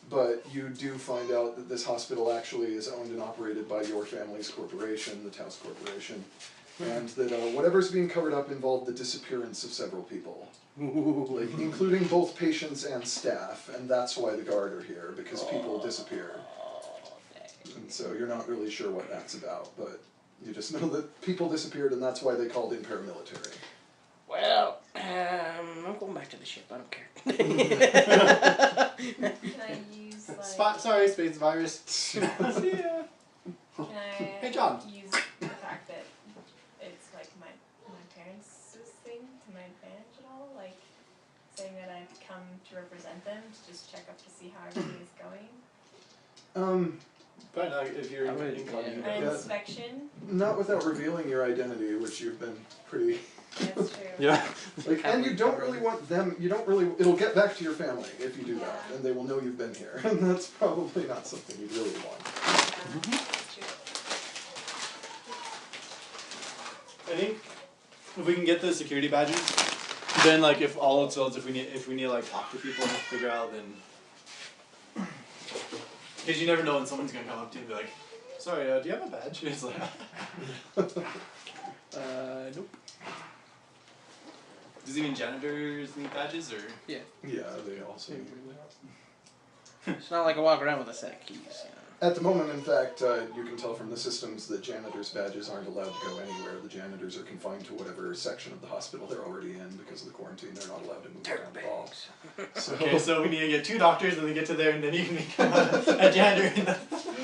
But you do find out that this hospital actually is owned and operated by your family's corporation, the Taos Corporation. And that whatever's being covered up involved the disappearance of several people. Like, including both patients and staff, and that's why the guard are here, because people disappeared. And so you're not really sure what that's about, but you just know that people disappeared and that's why they called in paramilitary. Well, I'm going back to the ship. I don't care. Can I use, like... Sorry, space virus. Can I Hey, John. use the fact that it's like my parents' thing to my advantage at all? Like saying that I've come to represent them to just check up to see how everything is going? But no, if you're I would, incognito. An Yeah. inspection? Not without revealing your identity, which you've been pretty... That's true. Yeah. Like, and you don't really want them, it'll get back to your family if you do that, and they will know you've been here, and that's probably not something you'd really want. That's true. I think if we can get the security badges, then like if all else fails, if we need to like talk to people and figure out, then because you never know when someone's gonna come up to you and be like, sorry, do you have a badge? It's like, Nope. does even janitors need badges or? Yeah, they also... It's not like I walk around with a set of keys. You know? At the moment, in fact, you can tell from the systems that janitors' badges aren't allowed to go anywhere. The janitors are confined to whatever section of the hospital they're already in because of the quarantine. They're not allowed to move around at all. So, Okay, so we need to get 2 doctors, and we get to there, and then you can become a janitor.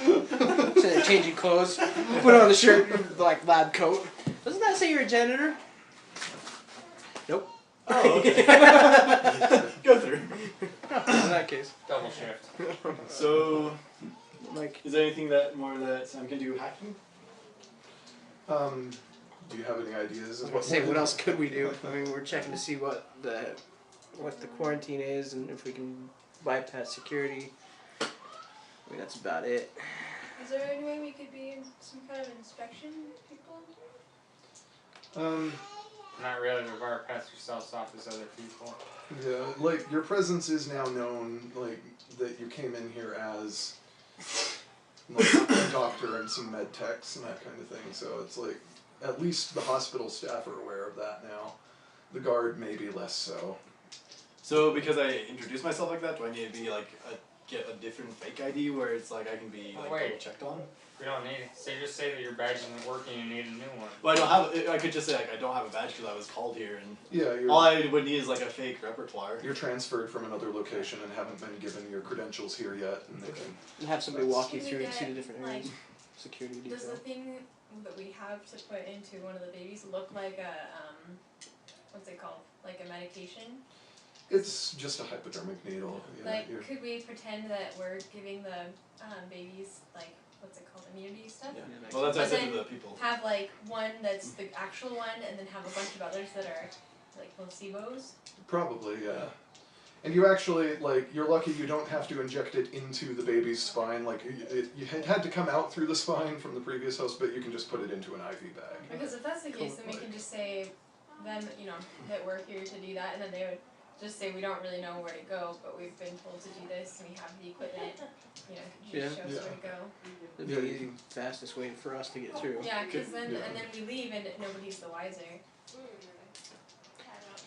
So they're changing clothes, put on the shirt, like lab coat. Doesn't that say you're a janitor? Nope. Oh, okay. Go through. In that case. Double shift. So, Like, is there anything more that Sam can do hacking? do you have any ideas? Of what else could we do? I mean, we're checking to see what the quarantine is and if we can bypass security. I mean, that's about it. Is there any way we could be in some kind of inspection, people? Not really. We've already passed yourselves off as other people. Yeah, like, your presence is now known, like, that you came in here as, like, a doctor and some med techs and that kind of thing, so it's like, at least the hospital staff are aware of that now. The guard maybe less so. So, because I introduced myself like that, do I need to be like get a different fake ID where it's like I can be like double checked on? We don't need it. So you just say that your badge isn't working and you need a new one. Well, I don't have. I could just say like I don't have a badge because I was called here, and Yeah, all I would need is like a fake repertoire. you're transferred from another location and haven't been given your credentials here yet, and they can... And have somebody walk you Can we through and see get, the different areas. Security Does detail. the thing that we have to put into one of the babies look like a, what's it called? Like a medication? It's just a hypodermic needle. Yeah, Like, you're- could we pretend that we're giving the babies, like, what's it called, immunity stuff? Yeah. Yeah, Well, that's what I But said then to the people. have, like, one that's the actual one, and then have a bunch of others that are, like, placebos? Probably, yeah. And you actually, like, you're lucky you don't have to inject it into the baby's spine. Like, you had to come out through the spine from the previous host, but you can just put it into an IV bag. Because if that's the case, then we can just say them, that we're here to do that, and then they would just say we don't really know where to go, but we've been told to do this, and we have the equipment, could you just show us where to go? That'd be the fastest way for us to get through. Yeah, because then, Yeah. and then we leave and nobody's the wiser.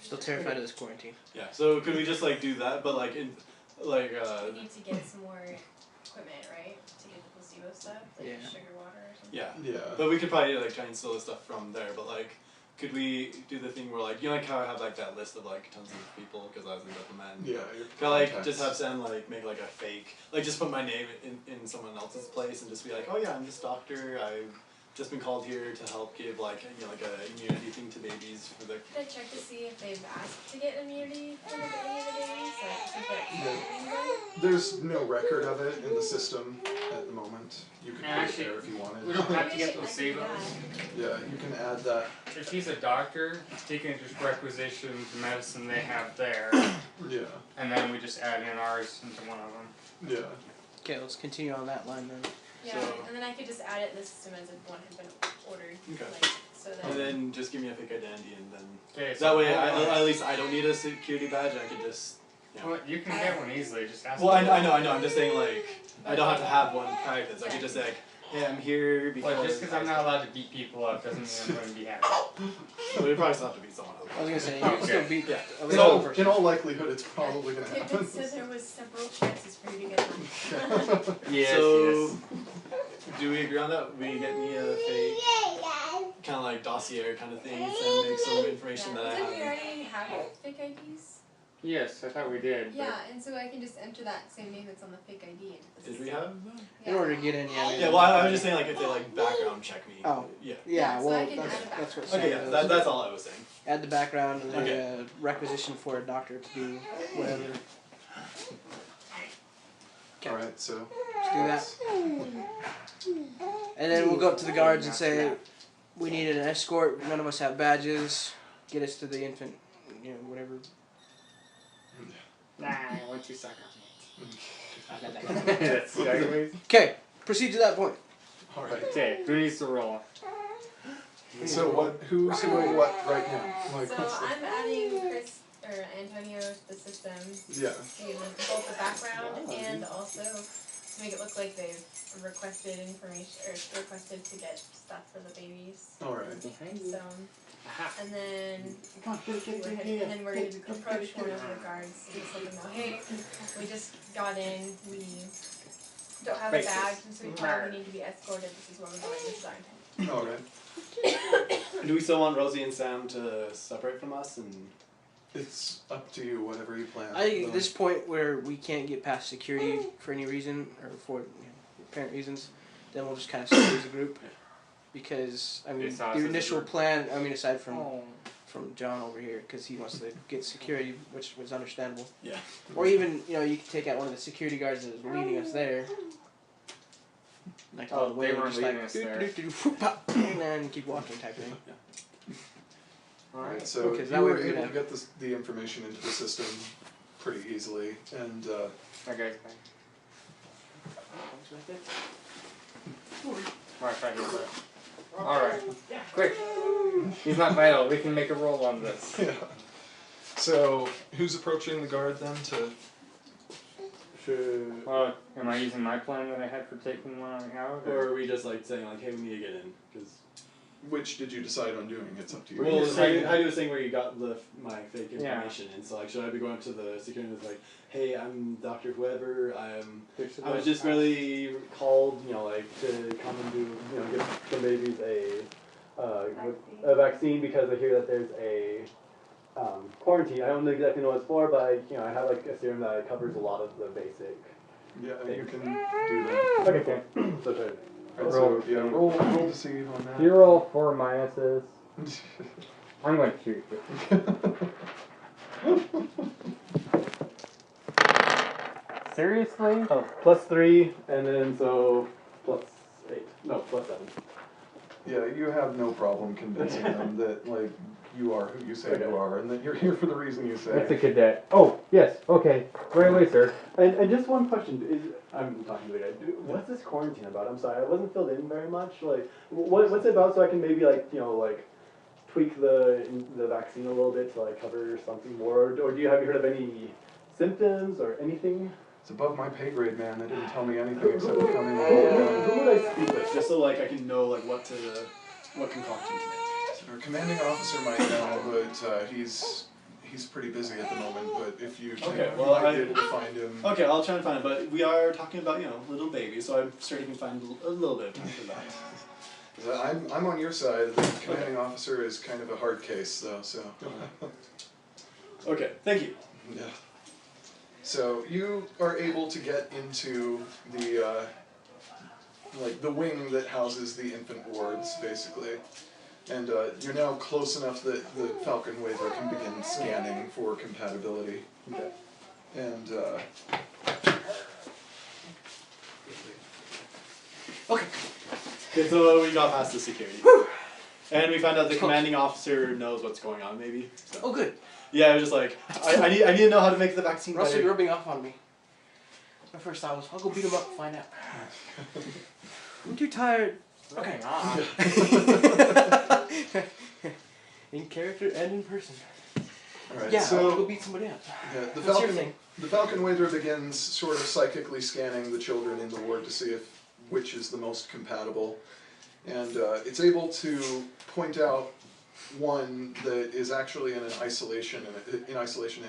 Still terrified of this quarantine. Yeah. So could we just like do that, but like in like We need to get some more equipment, right, to get the placebo stuff, like Yeah. sugar water or something. yeah. Yeah. But we could probably like try and steal the stuff from there. But like, could we do the thing where like like how I have like that list of like tons of people because I was in recommend. Yeah. Could I like just have Sam like make like a fake like just put my name in someone else's place and just be like, oh yeah, I'm this doctor. I've just been called here to help give like like a immunity thing to babies for the. Could I check to see if they've asked to get immunity from any of the babies? There's no record of it in the system at the moment. You could put it Actually, there if you wanted. we don't have to Maybe get I could do placebos. that. Yeah, you can add that. If he's a doctor, he can just requisition the medicine they have there, Yeah. and then we just add in ours into one of them. Yeah. Okay, let's continue on that line then. Yeah, So- and then I could just add it in the system as if one had been ordered. Okay. Like, so that. And then just give me a fake identity and then Okay, that way at least I don't need a security badge. I can just. Yeah. Well, you can get one easily. Just ask. Well, I them. know. I'm just saying like I don't have to have one private. So I could just say like, hey, I'm here because. Well, just because I'm not allowed to beat people up doesn't mean I'm going to be happy. Well, we probably still have to be someone else. I was gonna say, you can still Okay. beat Yeah. at least one person. In all likelihood, it's probably gonna happen. Pippin said there was several chances for you to get one. Yes, So, do we agree on that? We get me a fake, kind of like dossier kind of thing, and make some information that I Didn't we have. already have fake IDs? Yes, I thought we did. Yeah, and so I can just enter that same name that's on the fake ID into the Did system. we have? In order to get in, yeah. Yeah. Well, I was just saying like if they like background check me. Oh. Yeah. Yeah, so well, I can that's, add it back. that's what Okay. Sam Yeah. does. That's all I was saying. Add the background and then Okay. requisition for a doctor to do whatever. Alright, so. Let's do that. And then we'll go up to the guards and say, we need an escort, none of us have badges, get us to the infant, whatever. Nah, once you suck on it. That's sideways. Okay, proceed to that point. Alright. Okay, who needs to roll? So who's doing what right now? Like, So what's the... I'm adding Chris or Antonio to the system Yeah. to give them both the background and also to make it look like they've requested information or requested to get stuff for the babies. Alright. So, and then we're going to approach one of the guards and just let them know, hey, we just got in, we don't have a bag, so we probably need to be escorted. This is where we're going. This is our intent. All right. Do we still want Rosie and Sam to separate from us? And It's up to you, whatever you plan. I think at this point where we can't get past security for any reason, or for apparent reasons, then we'll just kind of stay as a group. Because, I mean, the initial plan, I mean, aside from John over here, because he wants to get security, which was understandable. Yeah. Or even, you could take out one of the security guards that was leading us there. Like all the way, they weren't just leading like, us there. and then keep walking type thing. Alright, so Because you that way were we able have- to get the information into the system pretty easily, and That guy's back. Right here. Alright. Quick. He's not vital. We can make a roll on this. yeah. So who's approaching the guard then to? Am I using my plan that I had for taking one out? or are we just like saying like, hey, we need to get in? Because Which did you decide on doing? It's up to you. well, you're saying- I do this thing where you got my fake Yeah. information, and so like, should I be going up to the security and like, hey, I'm Dr. Whoever. I was just really called, like to come and do, give some babies a vaccine because I hear that there's a quarantine. I don't exactly know what it's for, but I have like a serum that covers a lot of the basic. Yeah, you can do that. Okay, cool. So should Alright, so yeah, roll deceive on that. You roll 4 minuses. I'm going to shoot you. Seriously? Oh, +3, and then so +8. No, +7. Yeah, you have no problem convincing them that like you are who you say Okay. you are, and that you're here for the reason you say. That's a cadet. Oh, yes. Okay. Right away, sir. And just one question I'm talking to the guy. What's this quarantine about? I'm sorry, I wasn't filled in very much. Like, what's it about? So I can maybe tweak the vaccine a little bit to like cover something more. Or have you heard of any symptoms or anything? It's above my pay grade, man. They didn't tell me anything except coming. Who would I speak with, just so like I can know like what concoction to make? Our commanding officer might know, but he's pretty busy at the moment. But if you can, Okay, you well, might be able to find him. Okay, I'll try and find it. But we are talking about little babies, so I'm sure you can find a little bit of time for that. I'm on your side. The commanding officer is kind of a hard case, though. So. Okay, thank you. Yeah. So you are able to get into the the wing that houses the infant wards, basically, and you're now close enough that the Falcon Waver can begin scanning for compatibility. Okay. And Okay, so we got past the security. And we found out the commanding officer knows what's going on, maybe. So. Oh, good. Yeah, I was just like, I need to know how to make the vaccine Russell, better. you're rubbing off on me. My first thought was, I'll go beat him up and find out. I'm too tired. Okay. In character and in person. Alright, Yeah, so I'll go beat somebody up. yeah, What's your thing? The Falcon Waver begins sort of psychically scanning the children in the ward to see which is the most compatible, and it's able to point out one that is actually in isolation in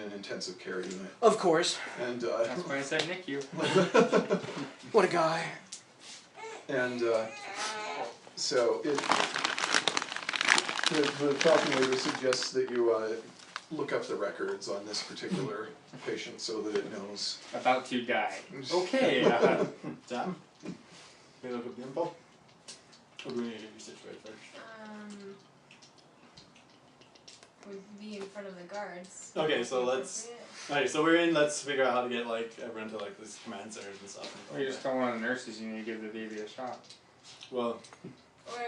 an intensive care unit. Of course. And That's why I said NICU. What a guy. and so the Falcon Waver suggests that you look up the records on this particular patient so that it knows. About to die. Okay. Sam? Can we look up the info? Or do we need to research right first? Would be in front of the guards. Okay, so let's. Alright, so we're in. Let's figure out how to get everyone to this command centers and stuff. Or you just tell one of the nurses you need to give the baby a shot. Well, Or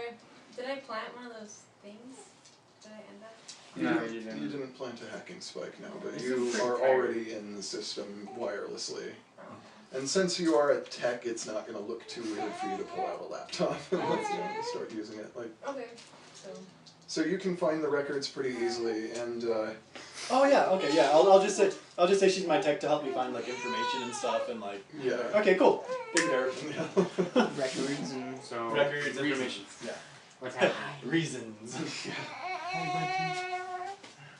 did I plant one of those things? Did I end up? No, you didn't. You didn't plant a hacking spike, no, but This you is pretty are tired. already in the system wirelessly. And since you are a tech, it's not going to look too weird for you to pull out a laptop and start using it. Okay. So you can find the records pretty easily, and oh yeah, okay, yeah. I'll just say she's my tech to help me find information and stuff and yeah. Okay, cool. Taken care of. Records and... So, Records, information. Yeah. what's happening? Reasons.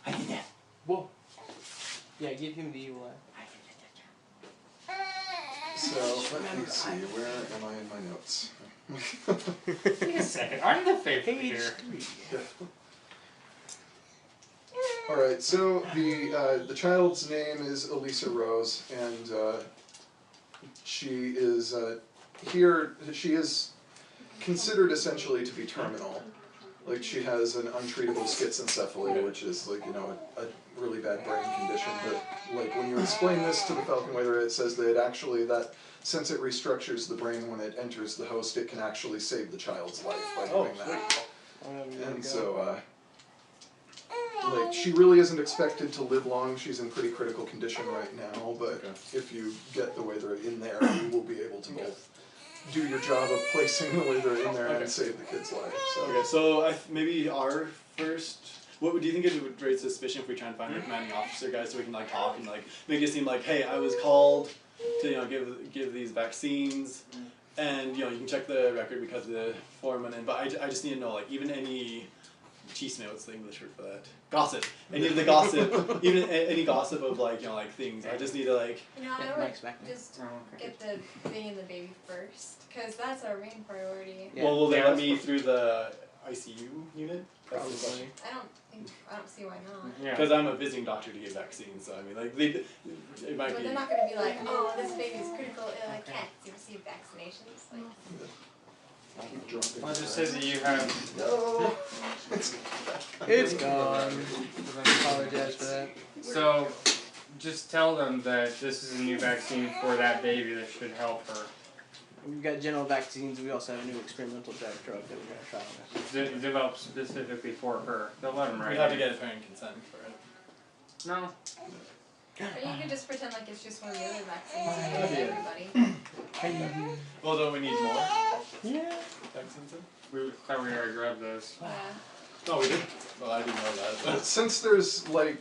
I did that. Whoa. Yeah, give him the evil eye. So So let me see. Where am I in my notes? Wait a second. I'm the favorite Page here. 3. All right. So the child's name is Elisa Rose, and she is here. She is considered essentially to be terminal. Like she has an untreatable schizencephaly, which is like a really bad brain condition. But like when you explain this to the Falcon Waiter, it says that that since it restructures the brain when it enters the host, it can actually save the child's life by doing that. And so, like she really isn't expected to live long. She's in pretty critical condition right now. But if you get the Waiter in there, you will be able to both do your job of placing the Waiter in there and save the kid's life. So. Okay, so maybe our first. What do you think it would raise suspicion if we try and find a commanding officer, guys, so we can like talk and like make it seem like, hey, I was called to give these vaccines, and you can check the record because of the form went in. But I just need to know like even any chisme, what's the English word for that? Gossip. Any of the gossip, even any gossip of like like things. I just need to like. I would just get the thing and the baby first, because that's our main priority. Yeah. Well, will they let me through the ICU unit? Probably. I don't see why not. Yeah. Because I'm a visiting doctor to give vaccines, so I mean, like, it might but be. they're not going to be like, oh, this baby's critical ill, can't receive vaccinations. Like. Well, it just says that you have. No. It's gone. I apologize for that. So, just tell them that this is a new vaccine for that baby that should help her. We've got general vaccines. We also have a new experimental drug that we're going to try with. Developed specifically for her. They'll let them We right have to get parent consent for it. No. Or you could just pretend like it's just one of the other vaccines and give it to everybody. Well, don't we need more? Yeah. Vaccines? We thought we already grabbed those. Yeah. No, we did. Well, I didn't know that. But since there's like,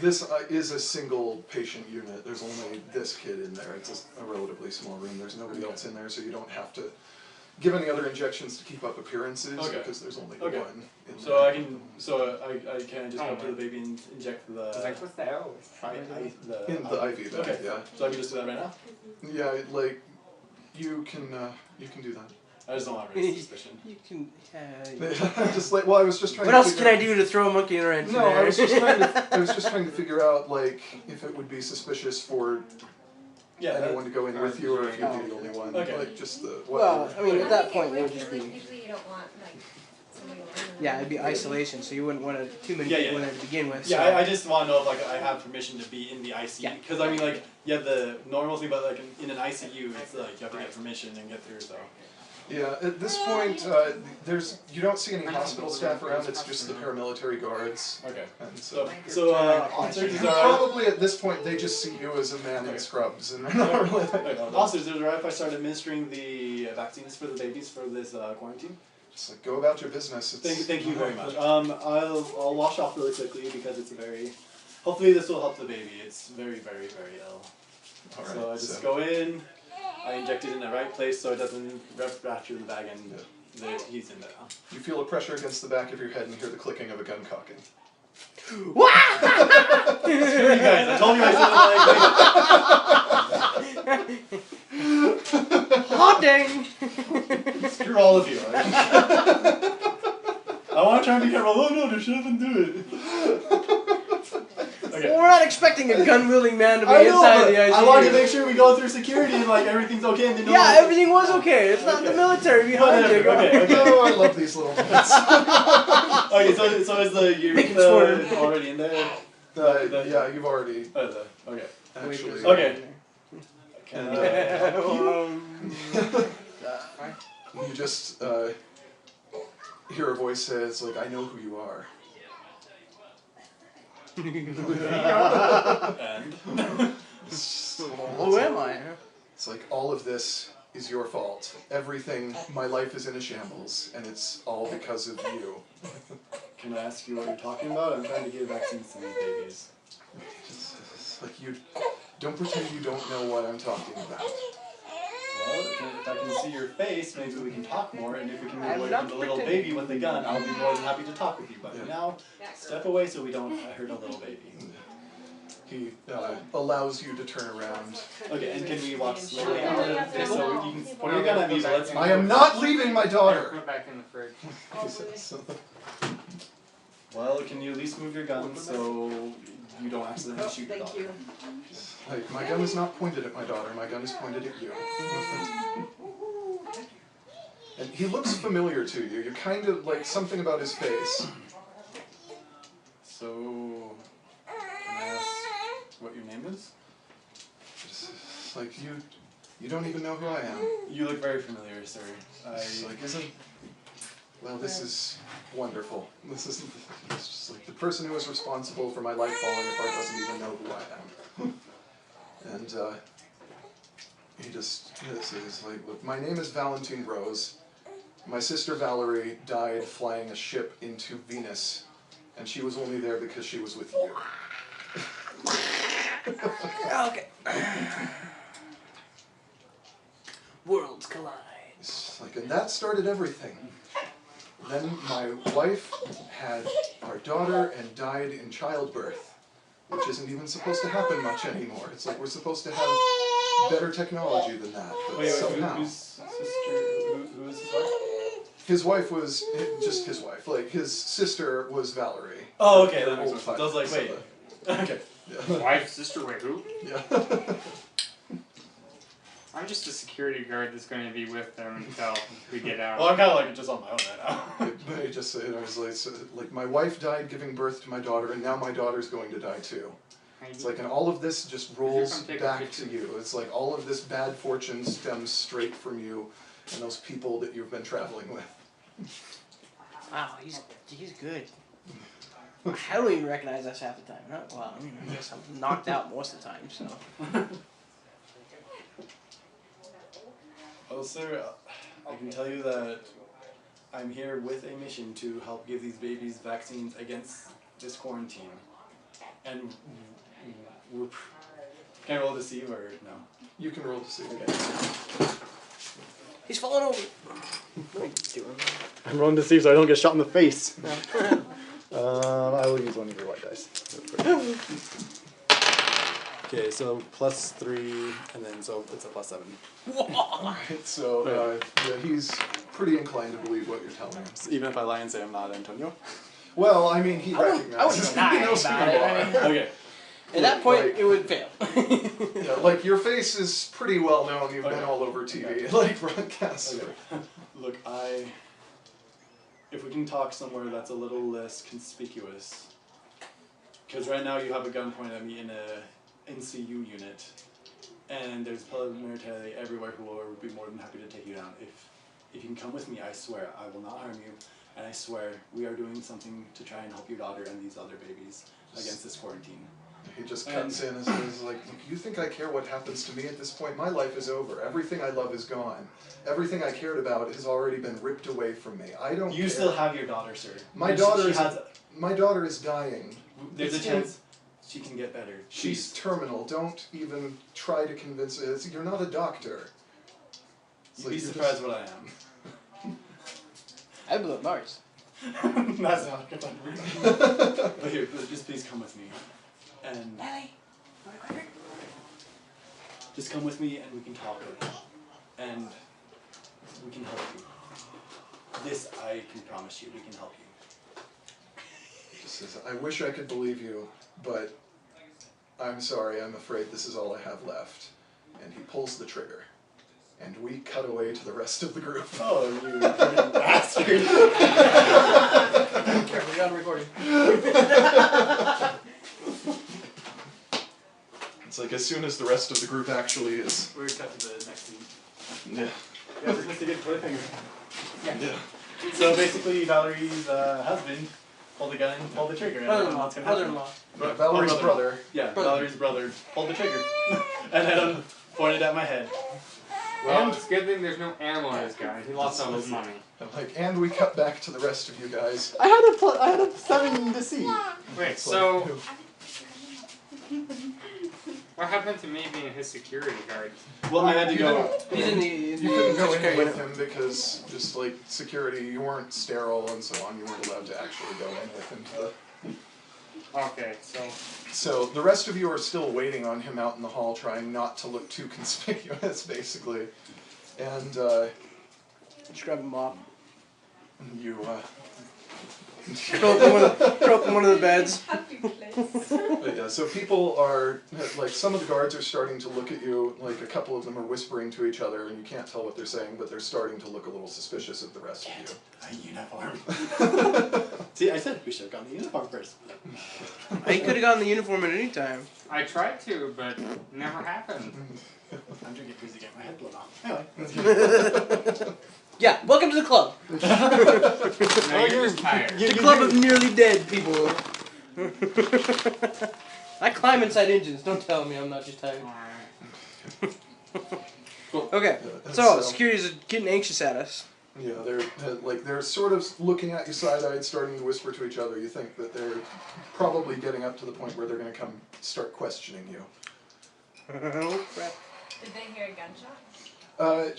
this is a single patient unit, there's only this kid in there. It's a relatively small room. There's nobody else in there, so you don't have to give any other injections to keep up appearances because there's only one in there. So I can just go up to the baby and inject the. It's like, what's the L? In the IV bag, okay. yeah. So I can just do that right now? Yeah, like, you can do that. I just don't want to raise suspicion. You can. Just like, well, I was just trying. What else can I do to throw a monkey in a wrench? No, I was just trying to figure out like if it would be suspicious for anyone to go in with you, or if you'd be the only one. Okay. Like just the. Well, I mean, at that point, it would just be. Usually you don't want like somebody alone. Yeah, it'd be isolation, so you wouldn't want too many people in there to begin with. Yeah, So. I just want to know if like I have permission to be in the ICU. Because I mean, like, you have the normal thing, but like in an ICU, it's like you have to get permission and get through. So. Yeah, at this point, you don't see any hospital staff around. It's just the paramilitary guards. Okay. And so officers, probably at this point they just see you as a man in scrubs, and they're not really. Officers, is it right if I start administering the vaccines for the babies for this quarantine? Just like go about your business. Thank you very much. I'll wash off really quickly because it's a very. Hopefully this will help the baby. It's very, very, very ill. All right, so I just go in. I inject it in the right place so it doesn't fracture the bag and he's in there now. You feel a pressure against the back of your head and hear the clicking of a gun cocking. Screw you guys, I told you I said it like Hot dang! Screw all of you, right? I want to try and be careful. Oh no, they shouldn't do it. Okay. Well, we're not expecting a gun-wielding man to be I know, inside but the ICU. I want to make sure we go through security and like everything's okay. And they know everything was okay. It's not the military behind you. Okay. Oh, I love these little bits. Okay, so is the urine already in there? Yeah, you've already. Okay. Actually. Okay. You just hear a voice says, like, I know who you are. And? Who am I? It's like, all of this is your fault. Everything, my life is in a shambles, and it's all because of you. Can I ask you what you're talking about? I'm trying to give vaccines to these babies. It's like, you don't pretend you don't know what I'm talking about. Well, if I can see your face, maybe we can talk more, and if we can move away from the little baby with the gun, I'll be more than happy to talk with you. But now, step away so we don't hurt a little baby. He allows you to turn around. Okay, and can we walk slowly Yeah, out we of have this? to So walk. you can People point your gun at me, but let's I am not leaving my Put daughter! it back in the fridge. He says. Well, can you at least move your gun so you don't accidentally shoot your daughter? Like, my gun is not pointed at my daughter, my gun is pointed at you. And he looks familiar to you. You're kind of like something about his face. So, can I ask what your name is? It's like you don't even know who I am. You look very familiar, sir. It's like, well, this is wonderful. This is it's just like the person who is responsible for my life falling apart doesn't even know who I am. And he just is like, look, my name is Valentine Rose. My sister Valerie died flying a ship into Venus, and she was only there because she was with you. Okay. Worlds collide. It's like, and that started everything. Then my wife had our daughter and died in childbirth, which isn't even supposed to happen much anymore. It's like we're supposed to have better technology than that, but Wait, somehow. whose sister? Who is his wife? His wife was just his wife. Like his sister was Valerie. Oh, okay, that Her makes old sense. I was like, wait. Okay. Yeah. Wife, sister, wait, who? Yeah. I'm just a security guard that's going to be with them until we get out. Well, I'm kind of like just on my own right now. But he just said, I was like, so, like, my wife died giving birth to my daughter, and now my daughter's going to die too. It's like, and all of this just rolls back to you. It's like all of this bad fortune stems straight from you and those people that you've been traveling with. Wow, he's good. I don't even recognize us half the time. Well, I guess I'm knocked out most of the time, so. Oh, sir, I can tell you that I'm here with a mission to help give these babies vaccines against this quarantine. And we're... Can I roll to see or no? You can roll to see. Okay. He's falling over. What are you doing? I'm rolling to see so I don't get shot in the face. I will use one of your white dice. Okay, so +3, and then so it's a +7. Alright, so yeah, he's pretty inclined to believe what you're telling him. So even if I lie and say I'm not Antonio? Well, I mean, he recognizes deny he knows who about you it. are. Okay. At that point, Like- it would fail. Yeah, like your face is pretty well known. You've been Okay. all over TV, like broadcast. Okay. Look, if we can talk somewhere that's a little less conspicuous, because right now you have a gun pointed at me in a NCU unit, and there's paramilitary everywhere who would be more than happy to take you down. If you can come with me, I swear I will not harm you, and I swear we are doing something to try and help your daughter and these other babies against this quarantine. He just cuts in and says, like, you think I care what happens to me at this point? My life is over. Everything I love is gone. Everything I cared about has already been ripped away from me. I don't care. You still have your daughter, sir. My And daughter she is has. my daughter is dying. There's a It's chance she can get better. She's terminal. Don't even try to convince her. You're not a doctor. It's You'd be like, you're surprised what I am. I blew up Mars. That's not good. But here, just please come with me. And just come with me and we can talk. And we can help you. This I can promise you, we can help you. He says, I wish I could believe you, but I'm sorry, I'm afraid this is all I have left. And he pulls the trigger. And we cut away to the rest of the group. Oh, you freaking bastard. Careful, you're on recording. It's like as soon as the rest of the group actually is. We're cut to the next scene. Yeah. Yeah, just missed a good cliffhanger. Yeah. So basically, Valerie's husband pulled the gun and pulled the trigger. And I don't know what's gonna happen. Brother-in-law. Valerie's brother. Yeah, Brother. Valerie's brother pulled the trigger. And then pointed at my head. Well, it's a good thing there's no ammo in this guy. He lost all his money. I'm like, and we cut back to the rest of you guys. I had a 7 to see. Wait, It's so like, what happened to me being his security guard? Well, I had to You go. He's in the. you couldn't go in with him because just like security, you weren't sterile and so on. You weren't allowed to actually go in with him to the. Okay, So the rest of you are still waiting on him out in the hall, trying not to look too conspicuous, basically. And Just grab a mop. you Throw up in one of the beds. Happy place. But yeah, so people are, like, some of the guards are starting to look at you, like, a couple of them are whispering to each other, and you can't tell what they're saying, but they're starting to look a little suspicious of the rest of A uniform. See, I said we should have gone the uniform first. I could have gotten the uniform at any time. I tried to, but it never happened. I'm drinking busy to get my head blown off. Anyway. Yeah, welcome to the club. Now you're just tired. The club of nearly dead people. I climb inside engines. Don't tell me I'm not just tired. Okay, so security's getting anxious at us. Yeah, they're sort of looking at you side-eyed, starting to whisper to each other. You think that they're probably getting up to the point where they're going to come start questioning you. Oh, crap. Did they hear a gunshot?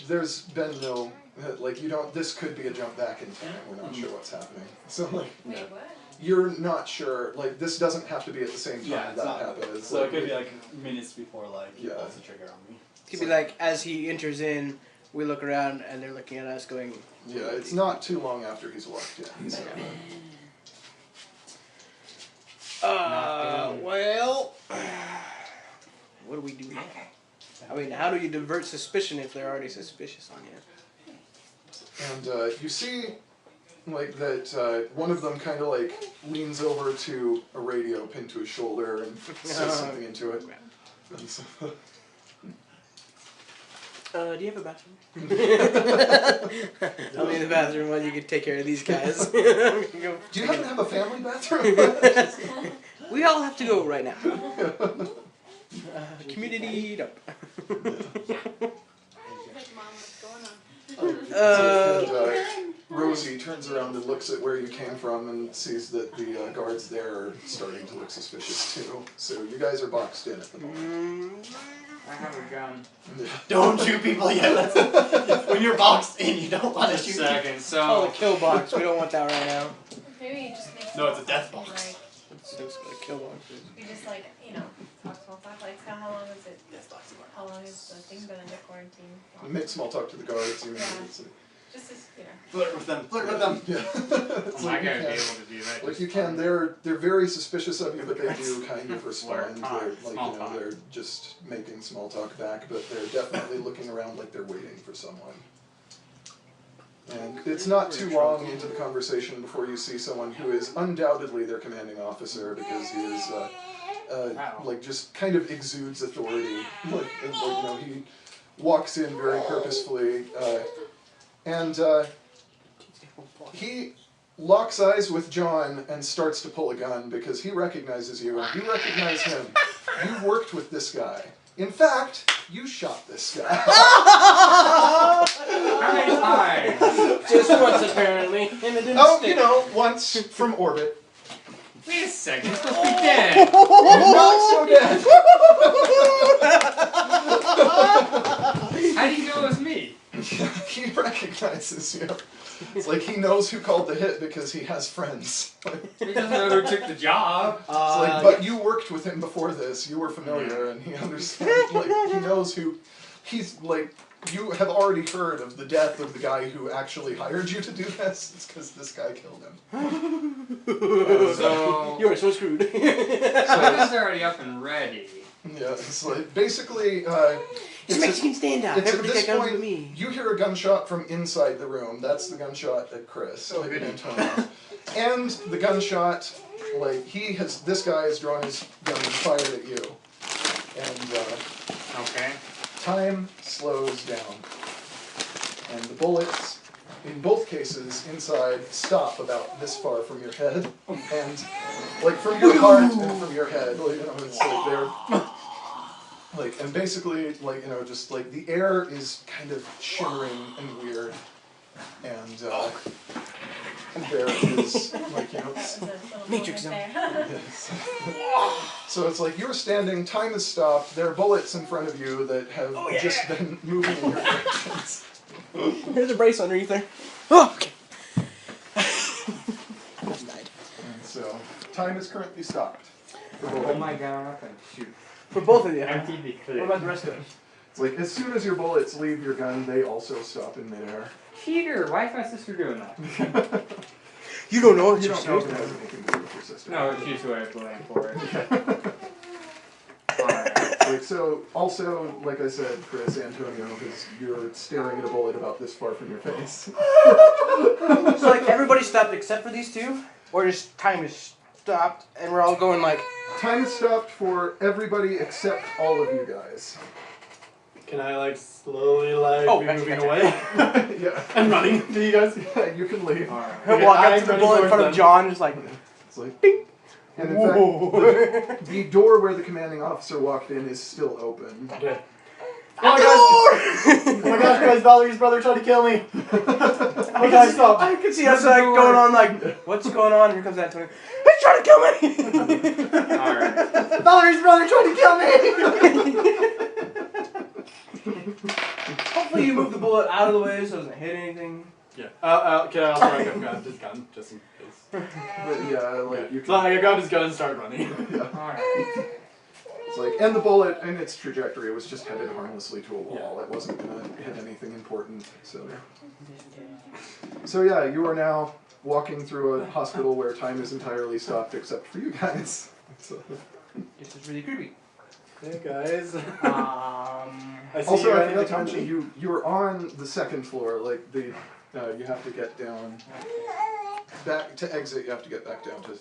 There's been no, like, you don't, this could be a jump back in time. We're not sure what's happening. So, like, Wait, what? you're not sure, like, this doesn't have to be at the same time Yeah, it's that not. happens. So it could be like minutes before, like, he Yeah. pulls the trigger on me. It could be like, as he enters in, we look around and they're looking at us going... Yeah, it's not too long after he's walked in. So. Well... What do we do now? I mean, how do you divert suspicion if they're already suspicious on you? And you see, like, that one of them kind of, like, leans over to a radio pinned to his shoulder and says something into it. And so, do you have a bathroom? I'll be in the bathroom while you can take care of these guys. do you happen to have a family bathroom? We all have to go right now. Community dump. And Rosie turns around and looks at where you came from and sees that the guards there are starting to look suspicious too. So you guys are boxed in at the moment. I have a gun. Don't shoot people yet. When you're boxed in, you don't want to Just shoot a second, Oh, so... the kill box. We don't want that right now. Maybe you just make No, it's a death something box. Like, It's just a kill box. you just like, you know, talk small talk. Like, so how long is it? Death box. How long has the thing been under quarantine? Make small talk to the guards. You know, Yeah. it's like, Just as, you know. Flirt with them. Flirt with them. yeah. It's I like you gotta be can. able to do that. Like you can, they're very suspicious of you, but they do kind of respond. talk, They're like, small you know, talk. they're just making small talk back, but they're definitely looking around like they're waiting for someone. And it's not too long into the conversation before you see someone who is undoubtedly their commanding officer, because he is like just kind of exudes authority. Like you know, he walks in very purposefully, and he locks eyes with John and starts to pull a gun because he recognizes you and you recognize him. You've worked with this guy. In fact, you shot this guy. How many times? Just once, apparently. And it didn't Oh, stick. you know, once from orbit. Wait a second, it's supposed to be dead. You're not so dead. How do you know it was me? He recognizes you. It's like he knows who called the hit because he has friends. He doesn't know who took the job. It's like, but you worked with him before this. You were familiar, and he understands. Like he knows who. He's like, you have already heard of the death of the guy who actually hired you to do this. It's because this guy killed him. So You are so screwed. I was already up and ready. Yeah, it's like basically. Just make him stand up. It's at Everybody this that comes point, to me. you hear a gunshot from inside the room. That's the gunshot at Chris. Oh, good. Antonio. And the gunshot, like, this guy has drawn his gun and fired at you. And, Okay. time slows down. And the bullets, in both cases, inside, stop about this far from your head. And, like, from your heart and from your head, like, you know, it's like they're... Like, and basically, like, you know, just, like, the air is kind of shimmering and weird. And, there is, like, you know... Matrix zone. Yes. So it's like you're standing, time has stopped, there are bullets in front of you that have just been moving in your directions. There's a brace underneath there. Oh, okay. Almost died. And so, Time is currently stopped. Oh my god, shoot. For both of you. Empty the clip. What about the rest of them? It's like, as soon as your bullets leave your gun, they also stop in midair. Cheater! Why is my sister doing that? You don't know. You don't know if it has anything to do with your sister. No, she's who I blame for it. Alright. Like, so, also, like I said, Chris, Antonio, because you're staring at a bullet about this far from your face. So like everybody stopped except for these two, or just time is stopped and we're all going like. Time is stopped for everybody except all of you guys. Can I like slowly like Oh, be gotcha, moving gotcha. away? Yeah. I'm running to you guys. You can leave. Alright. He'll walk up I'm to the running bullet in towards front of them. John, just like. It's like, Ding. and in fact, the door where the commanding officer walked in is still open. Okay. Oh my gosh, guys, Valerie's brother tried to kill me. Oh my gosh, stop. I can see us like going on like, what's going on? Here comes Antonio. He's trying to kill me! Alright. Valerie's brother tried to kill me. Hopefully you move the bullet out of the way so it doesn't hit anything. Yeah. Can I also grab his gun just in case? But yeah, like, you So can... I grabbed his gun and started running. Yeah. Alright. It's like, and the bullet in its trajectory was just headed harmlessly to a wall. It wasn't going to hit anything important. So yeah, you are now walking through a hospital where time is entirely stopped except for you guys. So. This is really creepy. Hey guys. I see Also, you I running forgot the to mention, company. you're on the second floor. Like the, you have to get down. Back to exit. You have to get back down to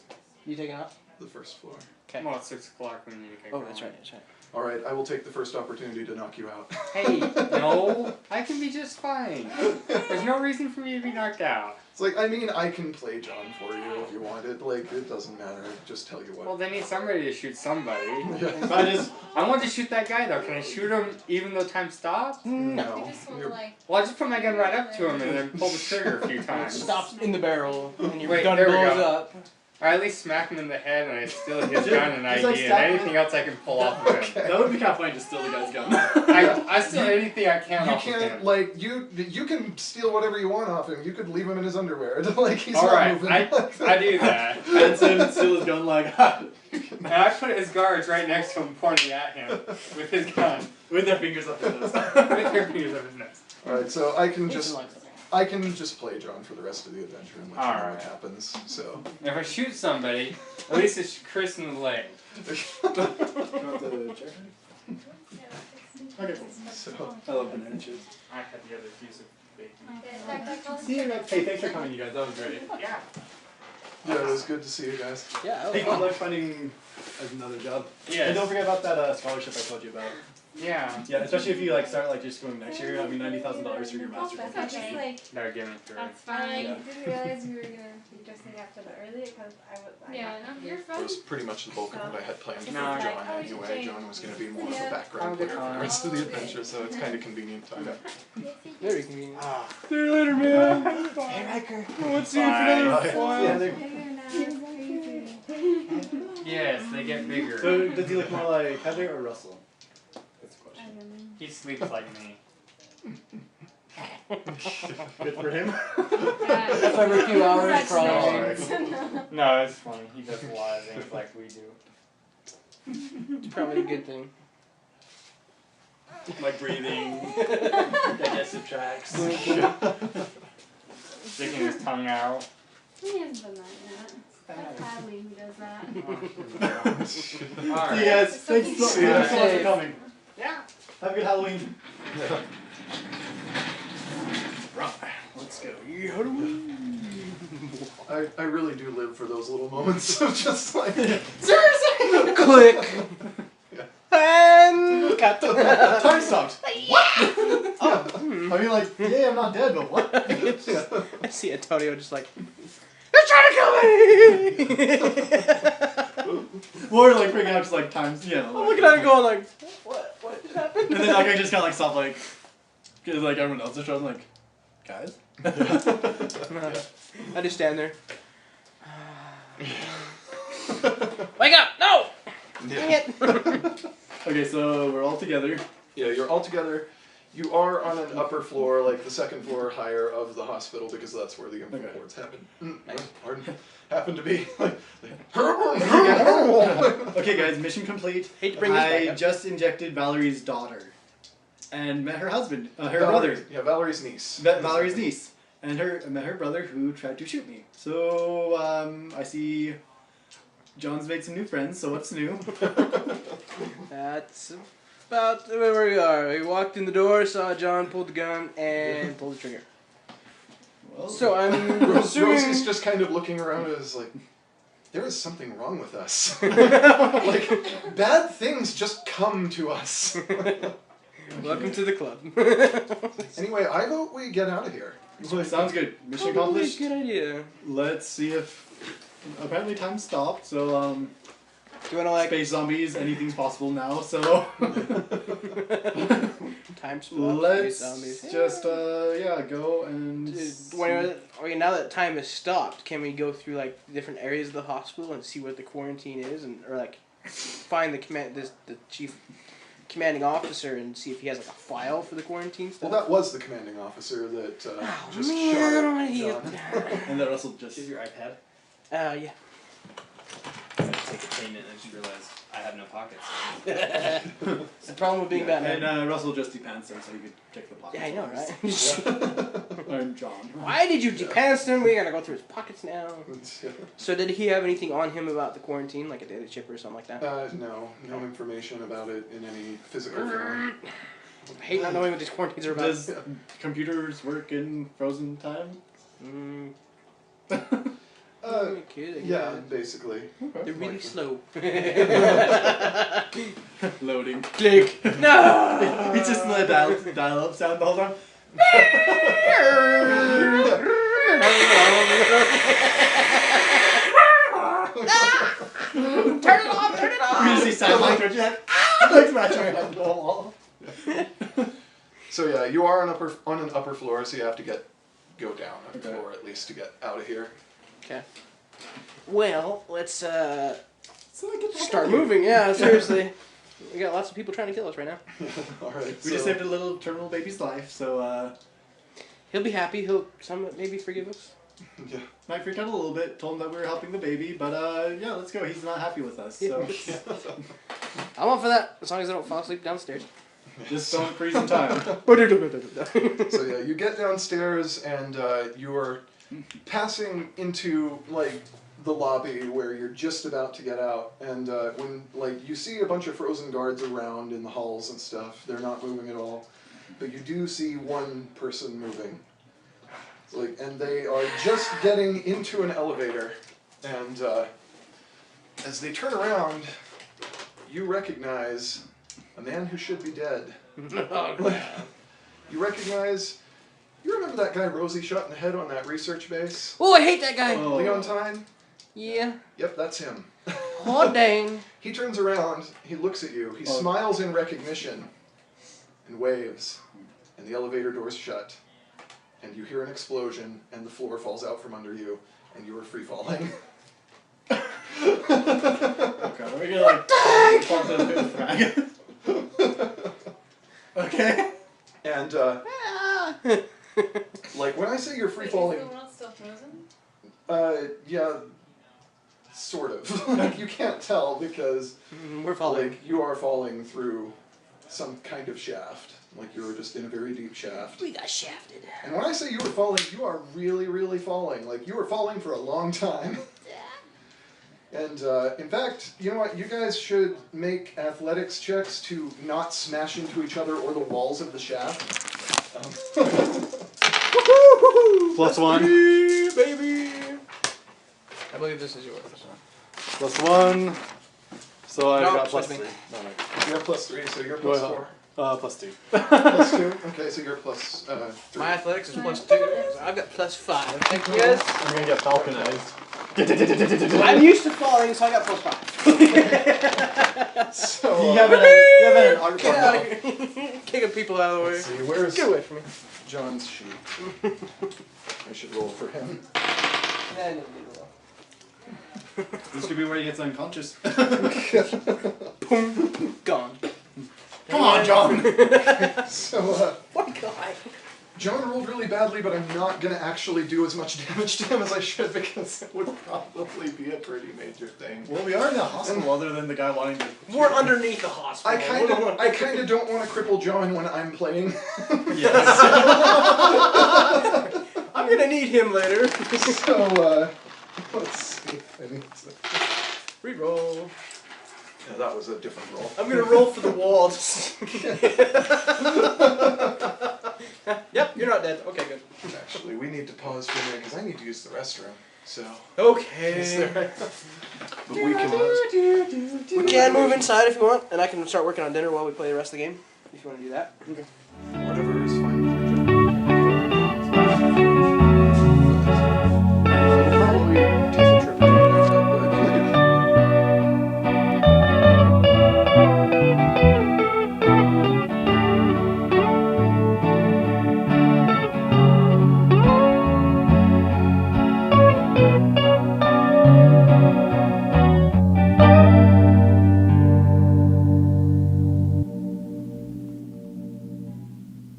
You taking off? the first floor. Okay. Well, it's 6 o'clock. We need to get Oh, going. that's right, that's right. All right, I will take the first opportunity to knock you out. Hey, no. I can be just fine. There's no reason for me to be knocked out. It's like, I mean, I can play John for you if you want it. Like, it doesn't matter. Just tell you what. Well, they need somebody to shoot somebody. Yeah. I want to shoot that guy though. Can I shoot him even though time stops? No. You just want to like. Well, I just put my gun right up to him and then pull the trigger a few It times. stops in the barrel and your Wait, gun there we blows go. up. Or at least smack him in the head and I steal his gun and He's ID like and stabbing anything else I can pull off of him. That would be kind of funny to steal the guy's gun. I steal anything I can You off of can't, him. like, you can steal whatever you want off him. You could leave him in his underwear. Like, he's not Alright, moving. I do that. And so steal his gun like And I put his guards right next to him pointing at him with his gun. with their fingers up their nose. With their fingers up his nose. Alright, so I can just play John for the rest of the adventure and let you know what Alright. happens. So If I shoot somebody, at least it's Chris in the leg. Okay. So I love banana chips. I had the other piece of bacon. See you guys. Hey, thanks for coming, you guys. That was great. Yeah. yeah, it was good to see you guys. Yeah, that Hey, was good fun. luck finding another job. Yes. And don't forget about that scholarship I told you about. Yeah. Yeah, especially if you like start like just going next year. I mean, $90,000 for your master's. That's not just like. That would get me through. That's I fine. didn't realize we were gonna be dressing after the early because I was. Yeah, no, you're That fine. was pretty much the bulk of what I had planned for No, John like, oh, we should anyway. change. John was going to be more of a Yeah. background player for the rest of the adventure, so it's kind of convenient time. Very convenient. Ah. See you later, man. Hey, Riker. Let's see you for another while. Yeah, they're- Yes, they get bigger. So does he look more like Heather or Russell? That's the question. He sleeps like me. Good for him. That's every few hours, That's probably. No, it's funny. He does a lot of things like we do. It's probably a good thing. Like breathing, digestive tracts. Sticking his tongue out. He hasn't done that yet. That's Hadley who does that. Alright. See you guys. Thanks so See you. much for coming. Yeah. Have a good Halloween. Right, let's go. I really do live for those little moments of just like, Seriously! Click! And cut. Time stopped. Oh, I mean, like, yeah, I'm not dead, but what? I see Antonio just like, you're trying to kill me! Or like freaking out, just like times, you know. I'm looking at it going like, what just happened? And then I just kind of like stop, like, because like everyone else is showing, like, guys. I just stand there. Wake up! No! Dang it! Okay, so we're all together. yeah, you're all together. You are on an upper floor, like the second floor higher of the hospital, because that's where the info boards happen. Happen to be. Okay, guys, mission complete. Hate to bring this back I up. just injected Valerie's daughter, and met her husband, her Valerie, brother. yeah, Valerie's niece. Valerie's niece, and met her brother who tried to shoot me. So I see John's made some new friends. So what's new? That's about where we are. We walked in the door, saw John, pulled the gun, and pulled the trigger. Well, So I'm Rosie's assuming... just kind of looking around as like, there is something wrong with us. Like, bad things just come to us. Welcome to the club. Anyway, I vote we get out of here. sounds good. Mission Probably a accomplished. good idea. Let's see if apparently time stopped. So Do you want to like... space zombies, anything's possible now. So Time spot, let's space zombies. just yeah go and. Now that time has stopped, can we go through like different areas of the hospital and see what the quarantine is, and or like find the chief commanding officer and see if he has like a file for the quarantine stuff? Well, that was the commanding officer that just man, shot I don't at wanna John. And then Russell just. Is your iPad? Yeah. I had to take a payment and I just realized I have no pockets. It's the problem with being Batman. And Russell just depants him so you could check the pockets. Yeah, I know, right? I'm John. Why did you depants him? We gotta go through his pockets now. Yeah. So did he have anything on him about the quarantine, like a daily chip or something like that? No information about it in any physical form. I hate not knowing what these quarantines are about. Does computers work in frozen time? Yeah, basically. They're really slow. Loading. Click. No! It's just the dial-up sound the whole time. Turn it off! Turn it off! You see sound like like scratching your head on the wall. So yeah, you are on an upper floor, so you have to go down a Okay. floor at least to get out of here. Okay. Well, let's So I get the start heck out of moving. Yeah, seriously. We got lots of people trying to kill us right now. All right. We just saved a little terminal baby's life, so He'll be happy. He'll maybe forgive us. Yeah. I freaked out a little bit, told him that we were helping the baby, but yeah, let's go. He's not happy with us, so I'm up for that, as long as I don't fall asleep downstairs. just don't freeze in time. So yeah, you get downstairs and you are passing into like the lobby where you're just about to get out, and when like you see a bunch of frozen guards around in the halls and stuff, they're not moving at all, but you do see one person moving. Like, and they are just getting into an elevator, and as they turn around, you recognize a man who should be dead. You remember that guy Rosie shot in the head on that research base? Oh, I hate that guy. Oh. Leontine? Yeah. Yep, that's him. Oh, dang. He turns around, he looks at you, he smiles in recognition, and waves, and the elevator doors shut, and you hear an explosion, and the floor falls out from under you, and you are free falling. Okay, we're gonna like Okay. And like when I say you're free falling, Is the world still frozen? yeah, sort of. Like you can't tell because We're falling. like you are falling through some kind of shaft. Like you're just in a very deep shaft. We got shafted. And when I say you were falling, you are really, really falling. Like you were falling for a long time. And in fact, you know what? You guys should make athletics checks to not smash into each other or the walls of the shaft. +1. Baby. I believe this is yours. +1. So I No, got plus +3. me. No, no. You're +3, so you're Go ahead. +4. +2. +2. Okay, so you're +3. My athletics is +2, so I've got +5. Thank you guys. I'm gonna get falconized. I'm used to falling, so I got +5. So You have an art Get form out now. of here. Kicking people out of the way. let's see, where's Get away from me. John's sheet? I should roll for him. This could be where he gets unconscious. Boom. Gone. Come on, on, John. So, What guy? John rolled really badly, but I'm not going to actually do as much damage to him as I should because it would probably be a pretty major thing. Well, we are in the hospital other than the guy wanting to... We're underneath the hospital. I kind of don't want to cripple John when I'm playing. Yes. I'm going to need him later. So, let's see. I need to... Reroll. Yeah, that was a different roll. I'm going to roll for the wall. Yep, you're not dead. Okay, good. Actually, we need to pause for a minute because I need to use the restroom. So, Okay. but we can. We can move inside if you want, and I can start working on dinner while we play the rest of the game. If you want to do that. Okay.